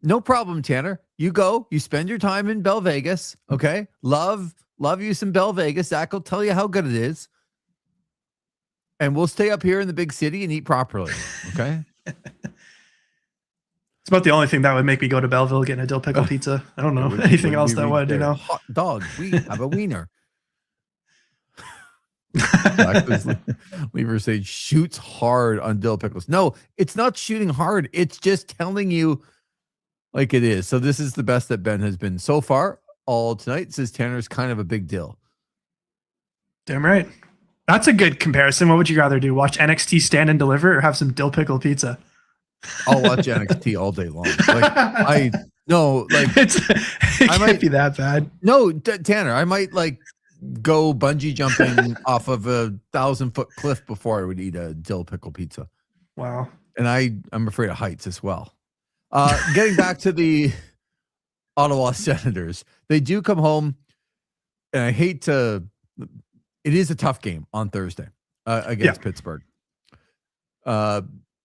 no problem, Tanner. You go. You spend your time in Bell Vegas. Okay. Love you some Bell Vegas. Zach will tell you how good it is. And we'll stay up here in the big city and eat properly. Okay. It's about the only thing that would make me go to Belleville getting a dill pickle pizza. I don't know anything else that would, Hot dog. We have a wiener. Lever Sage shoots hard on dill pickles. No, it's not shooting hard. It's just telling you like it is. So this is the best that Ben has been so far all tonight. Says Tanner's kind of a big deal. Damn right. That's a good comparison. What would you rather do? Watch NXT Stand and Deliver or have some dill pickle pizza? I'll watch NXT all day long. Like it can't be that bad. No, Tanner, I might like go bungee jumping off of a 1,000-foot cliff before I would eat a dill pickle pizza. Wow. And I'm afraid of heights as well. Getting back to the Ottawa Senators, they do come home, and I hate to. It is a tough game on Thursday against Pittsburgh.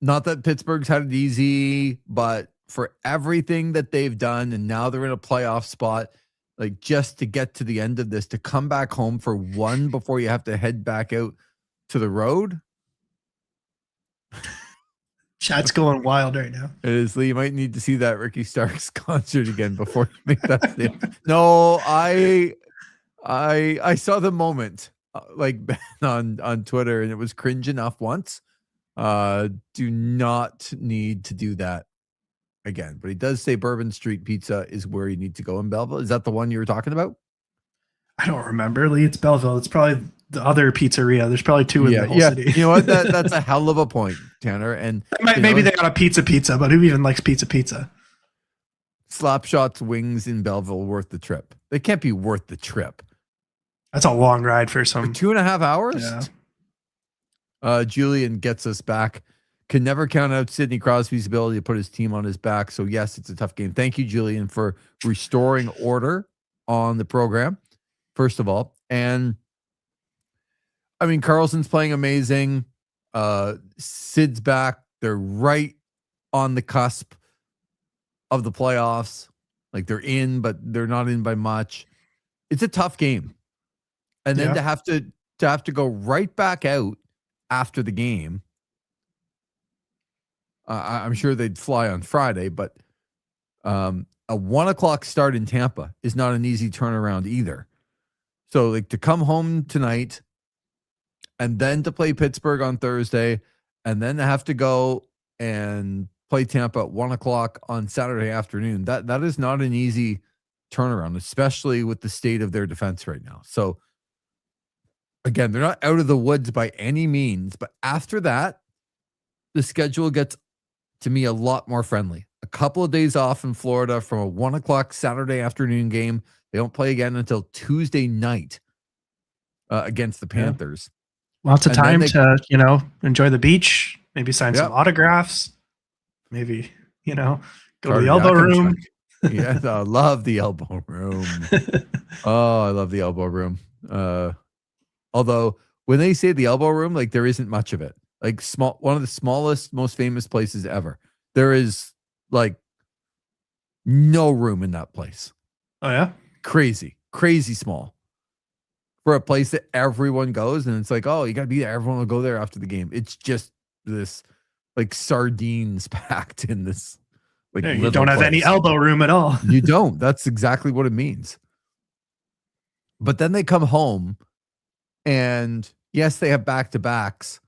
Not that Pittsburgh's had it easy, but for everything that they've done, and now they're in a playoff spot, like just to get to the end of this, to come back home for one before you have to head back out to the road. Chat's going wild right now. It is, Lee. You might need to see that Ricky Starks concert again before you make that statement. No, I saw the moment like on Twitter, and it was cringe enough once. Do not need to do that again. But he does say Bourbon Street Pizza is where you need to go in Belleville. Is that the one you were talking about? I don't remember, Lee. It's Belleville. It's probably the other pizzeria. There's probably two in the whole city. You know what? That's a hell of a point, Tanner. And maybe they got a pizza, but who even likes pizza? Slapshot's wings in Belleville worth the trip. They can't be worth the trip. That's a long ride for some. For 2.5 hours? Yeah. Julian gets us back. Can never count out Sidney Crosby's ability to put his team on his back. So, yes, it's a tough game. Thank you, Julian, for restoring order on the program, first of all. And, I mean, Carlson's playing amazing. Sid's back. They're right on the cusp of the playoffs. Like, they're in, but they're not in by much. It's a tough game. And then to have to go right back out after the game. I'm sure they'd fly on Friday, but a 1:00 start in Tampa is not an easy turnaround either. So like to come home tonight and then to play Pittsburgh on Thursday and then to have to go and play Tampa at 1:00 on Saturday afternoon. That is not an easy turnaround, especially with the state of their defense right now. So again, they're not out of the woods by any means, but after that, the schedule gets, to me, a lot more friendly. A couple of days off in Florida from a 1:00 Saturday afternoon game. They don't play again until Tuesday night against the Panthers. Lots of time to, enjoy the beach, maybe sign some autographs, maybe, go to the elbow room. Yes, I love the elbow room. Oh, I love the elbow room. Although when they say the elbow room, like there isn't much of it. Like one of the smallest, most famous places ever. There is like no room in that place. Oh yeah, crazy small for a place that everyone goes, and it's like, oh, you got to be there. Everyone will go there after the game. It's just this like sardines packed in this. Like you don't have any elbow room at all. You don't. That's exactly what it means. But then they come home, and yes, they have back-to-backs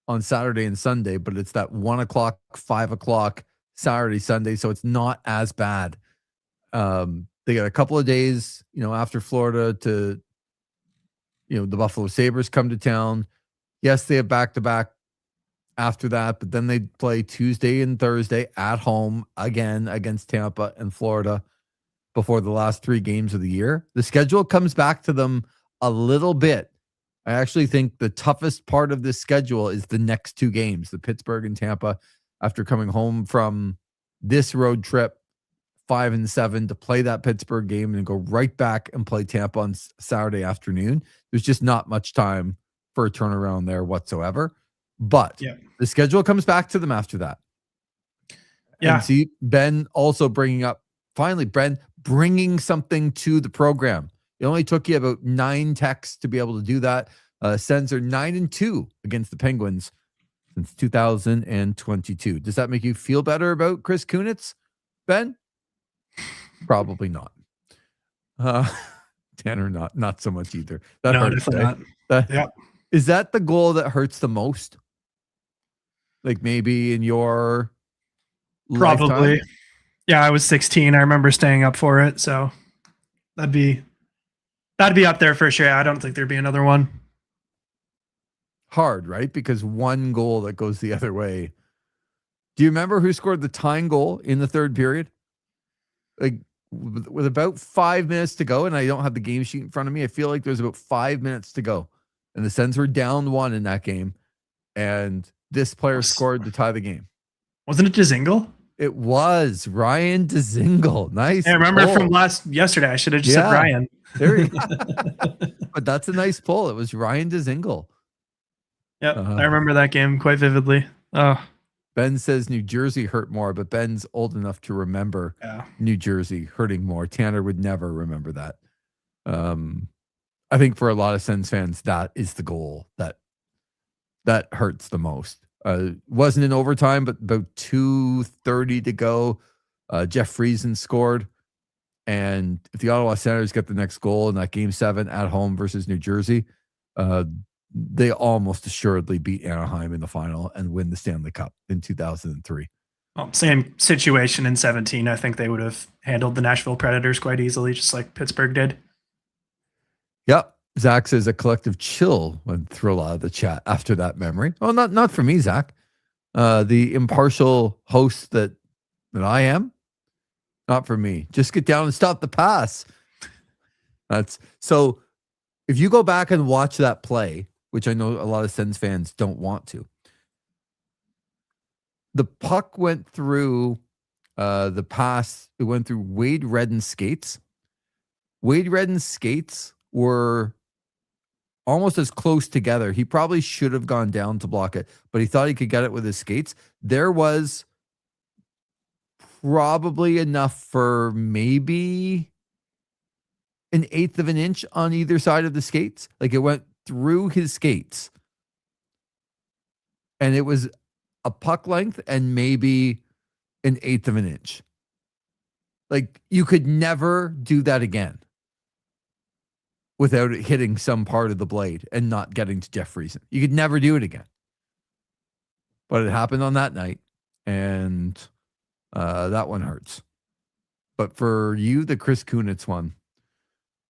on Saturday and Sunday, but it's that 1:00, 5:00 Saturday, Sunday, so it's not as bad. They got a couple of days, after Florida to, the Buffalo Sabres come to town. Yes, they have back-to-back after that, but then they play Tuesday and Thursday at home again against Tampa and Florida before the last 3 games of the year. The schedule comes back to them a little bit. I actually think the toughest part of this schedule is the next 2 games, the Pittsburgh and Tampa, after coming home from this road trip, 5-7, to play that Pittsburgh game and go right back and play Tampa on Saturday afternoon. There's just not much time for a turnaround there whatsoever. But the schedule comes back to them after that. Yeah. And see, Ben also bringing something to the program. It only took you about 9 texts to be able to do that. Sens are 9-2 against the Penguins since 2022. Does that make you feel better about Chris Kunitz, Ben? Probably not. Tanner, not so much either. That no, hurts, definitely right? not. Is that the goal that hurts the most? Like maybe in your Probably. lifetime? Yeah, I was 16. I remember staying up for it, so that'd be up there for sure. I don't think there'd be another one. Hard, right? Because one goal that goes the other way. Do you remember who scored the tying goal in the third period? Like with about 5 minutes to go, and I don't have the game sheet in front of me. I feel like there's about 5 minutes to go, and the Sens were down 1 in that game, and this player scored to tie the game. Wasn't it Dzingel? It was Ryan Dzingel. Nice. I remember from yesterday. I should have just said Ryan. There you go. But that's a nice pull. It was Ryan Dzingel. Yep, I remember that game quite vividly. Oh. Ben says New Jersey hurt more, but Ben's old enough to remember New Jersey hurting more. Tanner would never remember that. I think for a lot of Sens fans, that is the goal that hurts the most. Wasn't in overtime, but about 2:30 to go. Jeff Friesen scored. And if the Ottawa Senators get the next goal in that Game 7 at home versus New Jersey, they almost assuredly beat Anaheim in the final and win the Stanley Cup in 2003. Well, same situation in 17. I think they would have handled the Nashville Predators quite easily, just like Pittsburgh did. Yep. Zach says a collective chill went through a lot of the chat after that memory. Well, not for me, Zach. The impartial host that I am, not for me. Just get down and stop the pass. That's so. If you go back and watch that play, which I know a lot of Sens fans don't want to, the puck went through the pass. It went through Wade Redden's skates. Wade Redden's skates were almost as close together. He probably should have gone down to block it, but he thought he could get it with his skates. There was probably enough for maybe 1/8 of an inch on either side of the skates. Like it went through his skates. And it was a puck length and maybe 1/8 of an inch. Like you could never do that again without it hitting some part of the blade and not getting to Jeff Friesen. You could never do it again. But it happened on that night, and that one hurts. But for you, the Chris Kunitz one,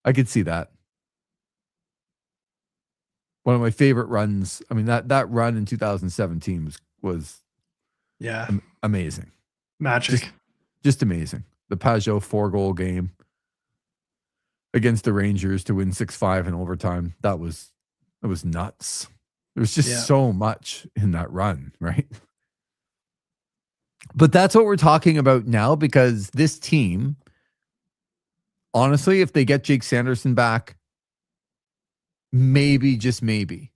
I could see that. One of my favorite runs. I mean, that run in 2017 was amazing. Magic. Just amazing. The Pajot 4-goal game against the Rangers to win 6-5 in overtime. That was nuts. There was just so much in that run, right? But that's what we're talking about now, because this team, honestly, if they get Jake Sanderson back, maybe, just maybe,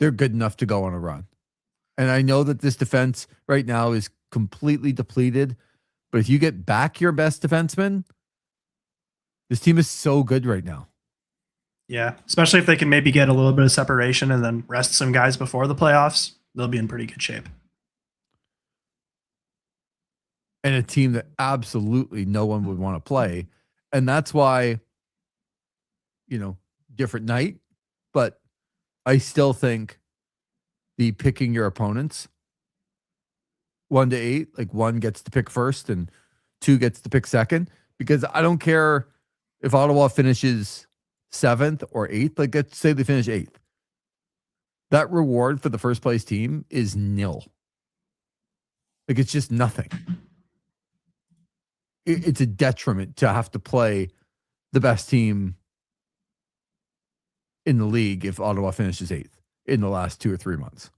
they're good enough to go on a run. And I know that this defense right now is completely depleted, but if you get back your best defenseman, this team is so good right now. Yeah, especially if they can maybe get a little bit of separation and then rest some guys before the playoffs, they'll be in pretty good shape. And a team that absolutely no one would want to play. And that's why, different night, but I still think the picking your opponents 1 to 8, like 1 gets to pick first and 2 gets to pick second, because I don't care if Ottawa finishes 7th or 8th. Like, let's say they finish 8th. that reward for the first place team is nil. Like, it's just nothing. It's a detriment to have to play the best team in the league if Ottawa finishes 8th in the last 2 or 3 months.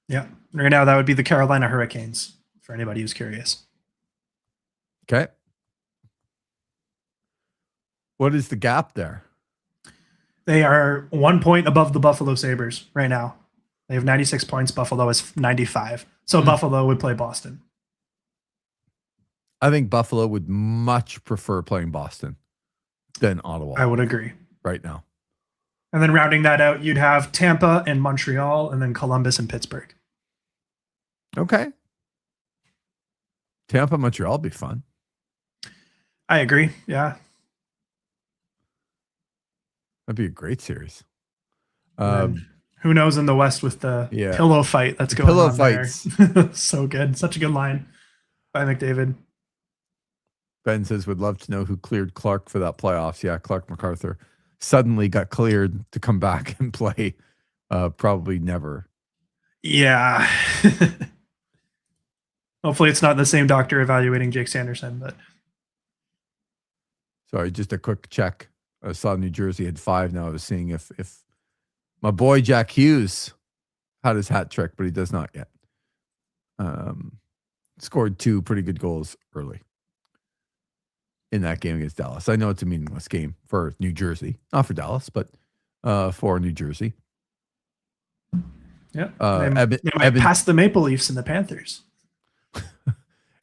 Yeah. Right now, that would be the Carolina Hurricanes, for anybody who's curious. Okay. What is the gap there? They are 1 point above the Buffalo Sabres right now. They have 96 points. Buffalo is 95. So Buffalo would play Boston. I think Buffalo would much prefer playing Boston than Ottawa. I would agree. Right now. And then rounding that out, you'd have Tampa and Montreal, and then Columbus and Pittsburgh. Okay. Tampa, Montreal would be fun. I agree. Yeah. That'd be a great series. Who knows in the West with the pillow fight that's going pillow on fights. there. So good. Such a good line by McDavid. Ben says, would love to know who cleared Clark for that playoffs. Yeah, Clark MacArthur suddenly got cleared to come back and play. Probably never. Yeah. Hopefully it's not the same doctor evaluating Jake Sanderson, but. Sorry, just a quick check. I saw New Jersey had 5. Now I was seeing if my boy Jack Hughes had his hat trick, but he does not yet. Scored 2 pretty good goals early in that game against Dallas. I know it's a meaningless game for New Jersey, not for Dallas, but for New Jersey. Yeah, they might pass the Maple Leafs and the Panthers.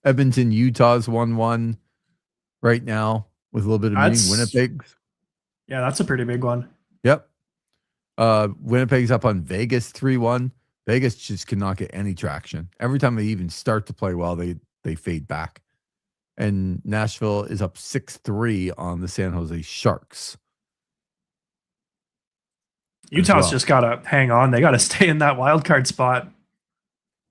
Edmonton, Utah's 1-1 right now with a little bit of meaning. Winnipeg. Yeah, that's a pretty big one. Yep. Winnipeg's up on Vegas 3-1. Vegas just cannot get any traction. Every time they even start to play well, they fade back. And Nashville is up 6-3 on the San Jose Sharks. Utah's just got to hang on. They got to stay in that wild card spot.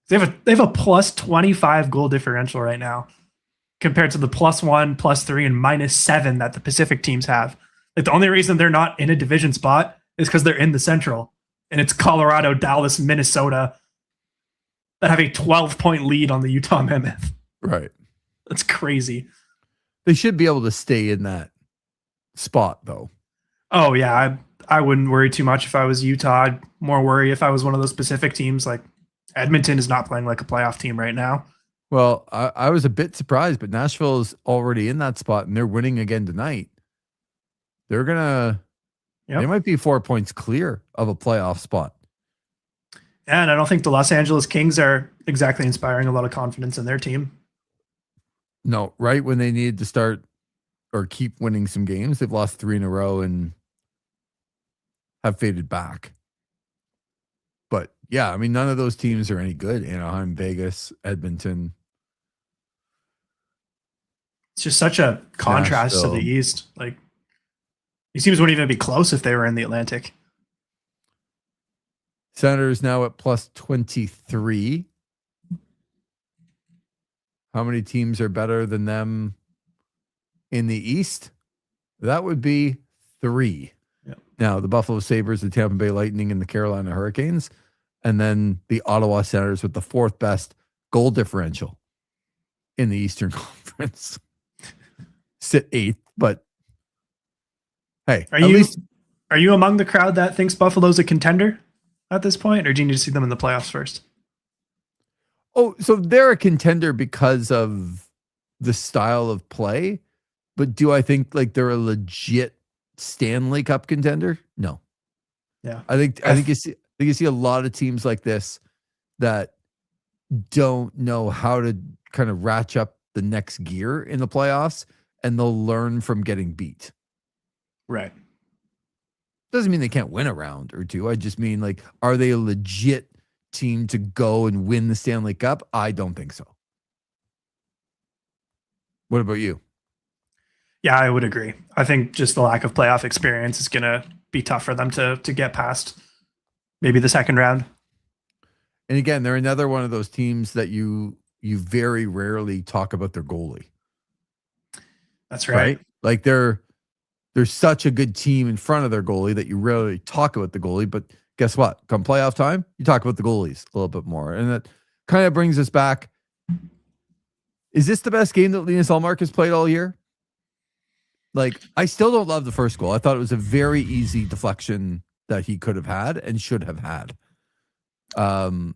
They have a plus 25 goal differential right now compared to the +1, +3, and -7 that the Pacific teams have. Like, the only reason they're not in a division spot is because they're in the Central. And it's Colorado, Dallas, Minnesota that have a 12-point lead on the Utah Mammoth. Right. That's crazy. They should be able to stay in that spot, though. Oh, yeah. I wouldn't worry too much if I was Utah. I'd more worry if I was one of those Pacific teams. Like, Edmonton is not playing like a playoff team right now. Well, I was a bit surprised, but Nashville is already in that spot, and they're winning again tonight. They're going to... Yep. They might be 4 points clear of a playoff spot. And I don't think the Los Angeles Kings are exactly inspiring a lot of confidence in their team. No, right when they needed to start or keep winning some games, they've lost 3 in a row and have faded back. But yeah, I mean, none of those teams are any good. Anaheim, Vegas, Edmonton. It's just such a contrast to the East. Like, these teams wouldn't even be close if they were in the Atlantic. Senators now at +23. How many teams are better than them in the East? That would be 3. Yep. Now, the Buffalo Sabres, the Tampa Bay Lightning, and the Carolina Hurricanes. And then the Ottawa Senators with the 4th best goal differential in the Eastern Conference. Sit 8th, but hey, are you among the crowd that thinks Buffalo's a contender at this point, or do you need to see them in the playoffs first? Oh, so they're a contender because of the style of play, but do I think like they're a legit Stanley Cup contender? No. Yeah. I think you see a lot of teams like this that don't know how to kind of ratchet up the next gear in the playoffs, and they'll learn from getting beat. Right. Doesn't mean they can't win a round or 2. I just mean, like, are they a legit team to go and win the Stanley Cup? I don't think so. What about you? Yeah, I would agree. I think just the lack of playoff experience is going to be tough for them to get past maybe the second round. And again, they're another one of those teams that you very rarely talk about their goalie. That's right. Like they're such a good team in front of their goalie that you rarely talk about the goalie, but guess what? Come playoff time, you talk about the goalies a little bit more. And that kind of brings us back. Is this the best game that Linus Ullmark has played all year? Like, I still don't love the first goal. I thought it was a very easy deflection that he could have had and should have had. Was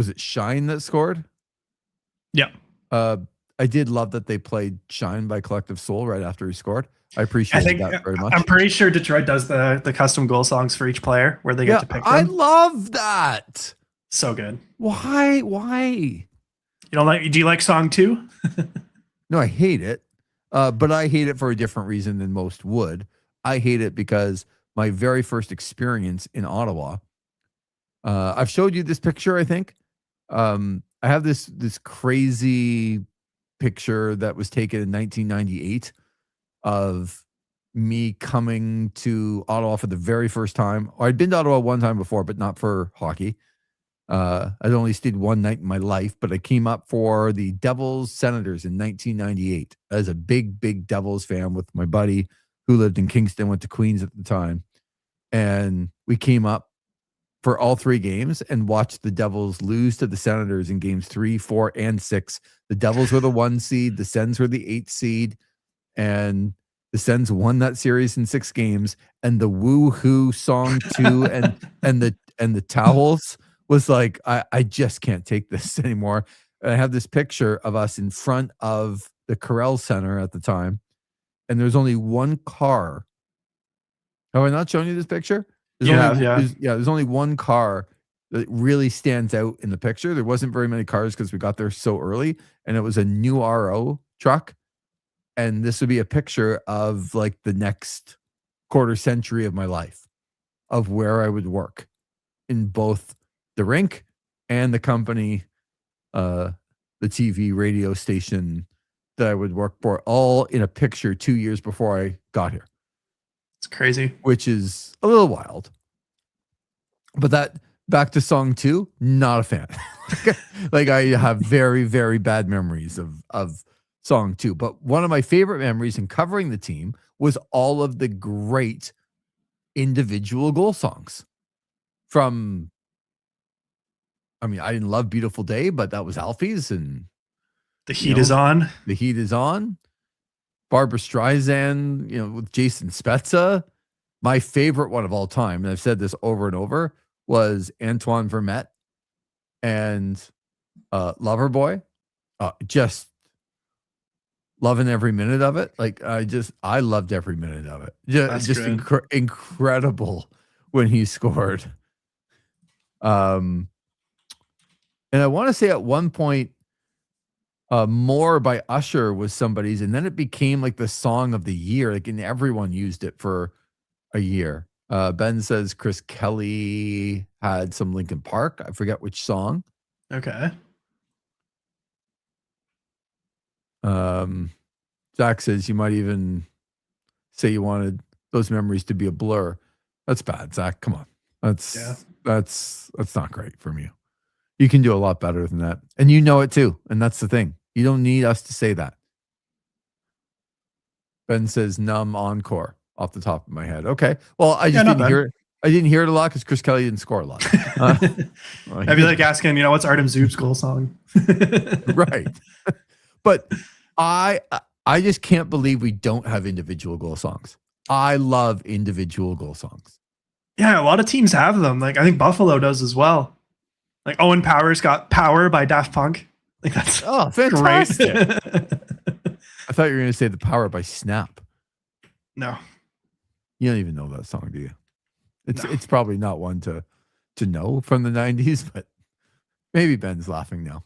it Shine that scored? Yeah. I did love that they played Shine by Collective Soul right after he scored. I appreciate that very much. I'm pretty sure Detroit does the custom goal songs for each player where they get to pick them. I love that. So good. Why? You don't like? Do you like song 2? No, I hate it. But I hate it for a different reason than most would. I hate it because my very first experience in Ottawa, I've showed you this picture, I think. I have this crazy picture that was taken in 1998 of me coming to Ottawa for the very first time. I'd been to Ottawa one time before, but not for hockey. I'd only stayed one night in my life, but I came up for the Devils Senators in 1998 as a big Devils fan with my buddy who lived in Kingston, went to Queens at the time. And we came up for all 3 games and watched the Devils lose to the Senators in games 3, 4, and 6. The Devils were the 1 seed. The Sens were the 8th seed. And the Sens won that series in 6 games. And the woo-hoo song 2 and the towels was like, I just can't take this anymore. And I have this picture of us in front of the Corel Center at the time. And there's only one car. Have I not shown you this picture? There's only one car that really stands out in the picture. There wasn't very many cars because we got there so early, and it was a new RO truck. And this would be a picture of like the next quarter century of my life, of where I would work in both the rink and the company, the TV radio station that I would work for, all in a picture 2 years before I got here. It's crazy. Which is a little wild. But that, back to song 2, not a fan. Like I have very, very bad memories of song 2. But one of my favorite memories in covering the team was all of the great individual goal songs from, I mean, I didn't love Beautiful Day, but that was Alfie's, and The Heat is on. The Heat is on. Barbara Streisand, with Jason Spezza. My favorite one of all time, and I've said this over and over, was Antoine Vermette and Loverboy. Just loving every minute of it. Like I loved every minute of it. Just incredible when he scored. And I want to say at one point, More by Usher was somebody's, and then it became like the song of the year. Like, and everyone used it for a year. Ben says Chris Kelly had some Linkin Park. I forget which song. Okay. Zach says you might even say you wanted those memories to be a blur. That's bad, Zach. Come on. That's not great from you. You can do a lot better than that. And you know it too. And that's the thing. You don't need us to say that. Ben says Numb Encore off the top of my head. Okay. Well, I just didn't hear it. I didn't hear it a lot because Chris Kelly didn't score a lot. I'd be like asking, what's Artem Zub's goal song? Right. But I just can't believe we don't have individual goal songs. I love individual goal songs. Yeah, a lot of teams have them. Like I think Buffalo does as well. Like Owen Power's got Power by Daft Punk. Like that's fantastic. I thought you were going to say The Power by Snap. No. You don't even know that song, do you? It's probably not one to know from the 90s, but maybe Ben's laughing now.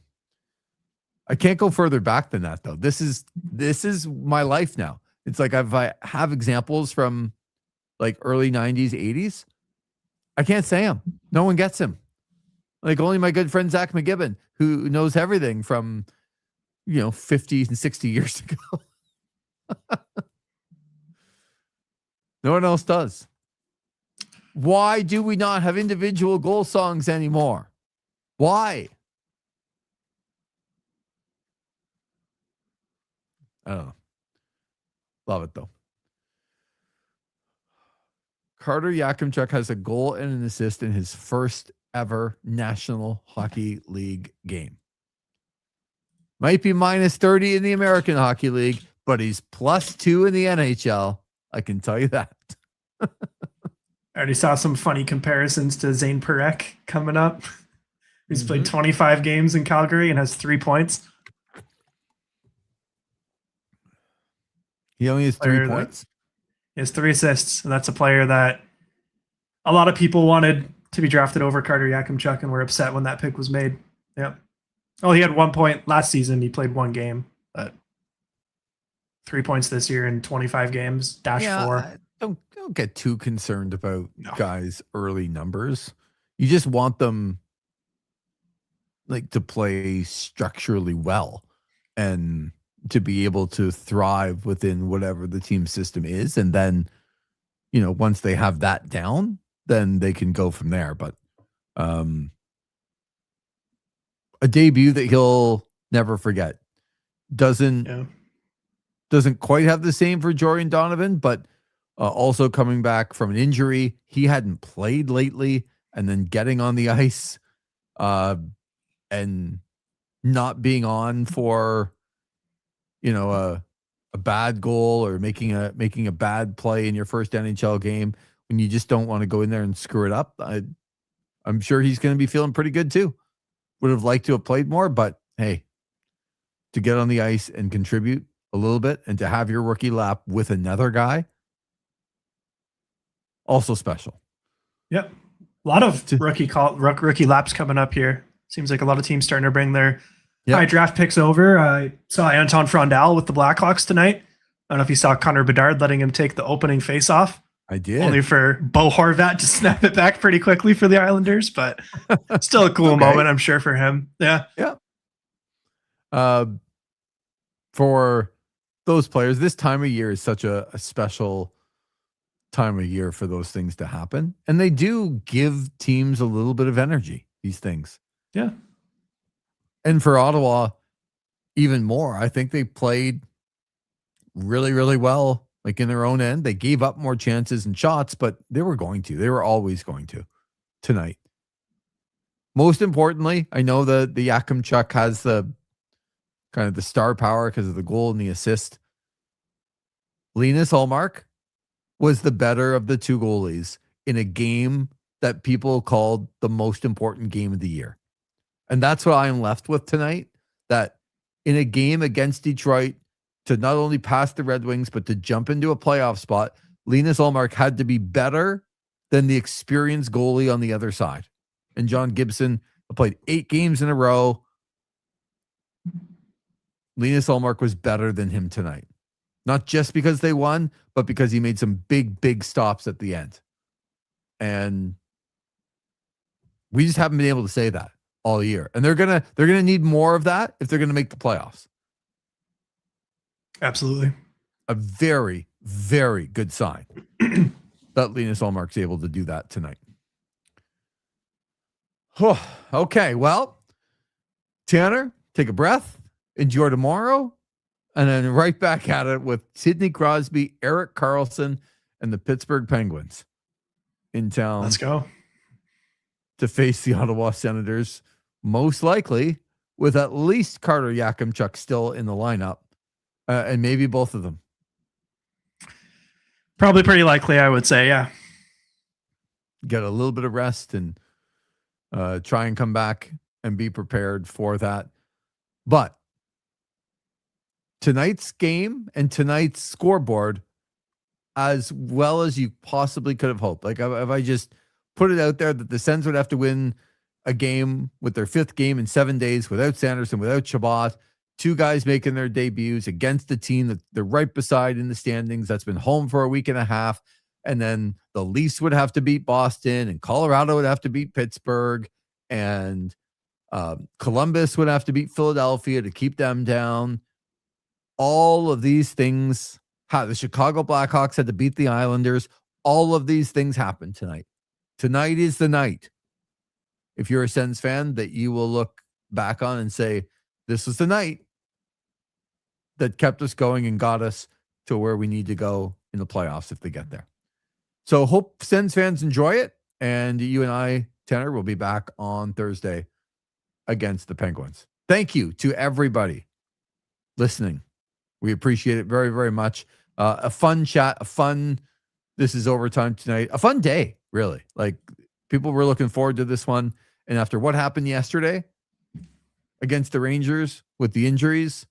I can't go further back than that though. This is my life now. It's like I have examples from like early 90s, 80s. I can't say them. No one gets him. Like only my good friend Zach McGibbon, who knows everything from 50 and 60 years ago. No one else does. Why do we not have individual goal songs anymore? Why? I don't know. Love it though. Carter Yakimchuk has a goal and an assist in his first ever National Hockey League game. Might be minus 30 in the American Hockey League, but he's plus 2 in the NHL. I can tell you that. I already saw some funny comparisons to Zane Perek coming up. He's played 25 games in Calgary and has 3 points. He only has 3 points? He has 3 assists, and that's a player that a lot of people wanted to be drafted over Carter Yakimchuk and were upset when that pick was made. Yep. Oh, he had 1 point last season. He played 1 game, but 3 points this year in 25 games, -4. Don't get too concerned about guys' early numbers. You just want them like to play structurally well and to be able to thrive within whatever the team system is. And then, once they have that down, then they can go from there. But a debut that he'll never forget. Doesn't quite have the same for Jordan Donovan, but also coming back from an injury. He hadn't played lately, and then getting on the ice and not being on for a bad goal or making a bad play in your first NHL game when you just don't want to go in there and screw it up. I'm sure he's going to be feeling pretty good too. Would have liked to have played more, but hey, to get on the ice and contribute a little bit and to have your rookie lap with another guy, also special. Yep. A lot of rookie laps coming up here. Seems like a lot of teams starting to bring their high draft picks over. I saw Anton Frondal with the Blackhawks tonight. I don't know if you saw Connor Bedard letting him take the opening faceoff. I did. Only for Bo Horvat to snap it back pretty quickly for the Islanders, but still a cool moment, I'm sure, for him. Yeah. Yeah. For those players, this time of year is such a special time of year for those things to happen. And they do give teams a little bit of energy, these things. Yeah. And for Ottawa, even more. I think they played really, really well, like in their own end. They gave up more chances and shots, but they were going to. They were always going to tonight. Most importantly, I know the Yakimchuk has the kind of the star power because of the goal and the assist. Linus Ullmark was the better of the two goalies in a game that people called the most important game of the year. And that's what I'm left with tonight, that in a game against Detroit, to not only pass the Red Wings, but to jump into a playoff spot, Linus Ullmark had to be better than the experienced goalie on the other side. And John Gibson played 8 games in a row. Linus Ullmark was better than him tonight. Not just because they won, but because he made some big, big stops at the end. And we just haven't been able to say that all year. And they're gonna need more of that if they're gonna make the playoffs. Absolutely. A very, very good sign that Linus Ullmark's able to do that tonight. Okay, well, Tanner, take a breath, enjoy tomorrow, and then right back at it with Sidney Crosby, Erik Karlsson, and the Pittsburgh Penguins in town. Let's go. To face the Ottawa Senators, most likely with at least Carter Yakimchuk still in the lineup, and maybe both of them. Probably pretty likely, I would say, yeah. Get a little bit of rest and try and come back and be prepared for that. But tonight's game and tonight's scoreboard, as well as you possibly could have hoped. Like, if I just put it out there that the Sens would have to win a game with their 5th game in 7 days without Sanderson, without Chabot, 2 guys making their debuts against a team that they're right beside in the standings that's been home for a week and a half. And then the Leafs would have to beat Boston, and Colorado would have to beat Pittsburgh, and Columbus would have to beat Philadelphia to keep them down. All of these things, the Chicago Blackhawks had to beat the Islanders. All of these things happened tonight. Tonight is the night, if you're a Sens fan, that you will look back on and say, this was the night that kept us going and got us to where we need to go in the playoffs if they get there. So hope Sens fans enjoy it. And you and I, Tanner, will be back on Thursday against the Penguins. Thank you to everybody listening. We appreciate it very, very much. A fun chat, this is overtime tonight, a fun day, really. Like, people were looking forward to this one. And after what happened yesterday against the Rangers with the injuries,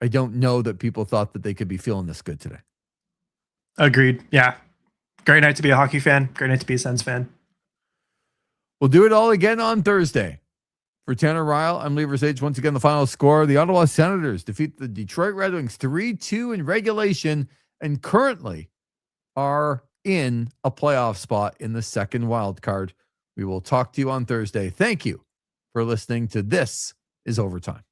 I don't know that people thought that they could be feeling this good today. Agreed. Yeah. Great night to be a hockey fan. Great night to be a Sens fan. We'll do it all again on Thursday. For Tanner Ryle, I'm Lee Versage. Once again, the final score, the Ottawa Senators defeat the Detroit Red Wings 3-2 in regulation and currently are in a playoff spot in the second wild card. We will talk to you on Thursday. Thank you for listening to This is Overtime.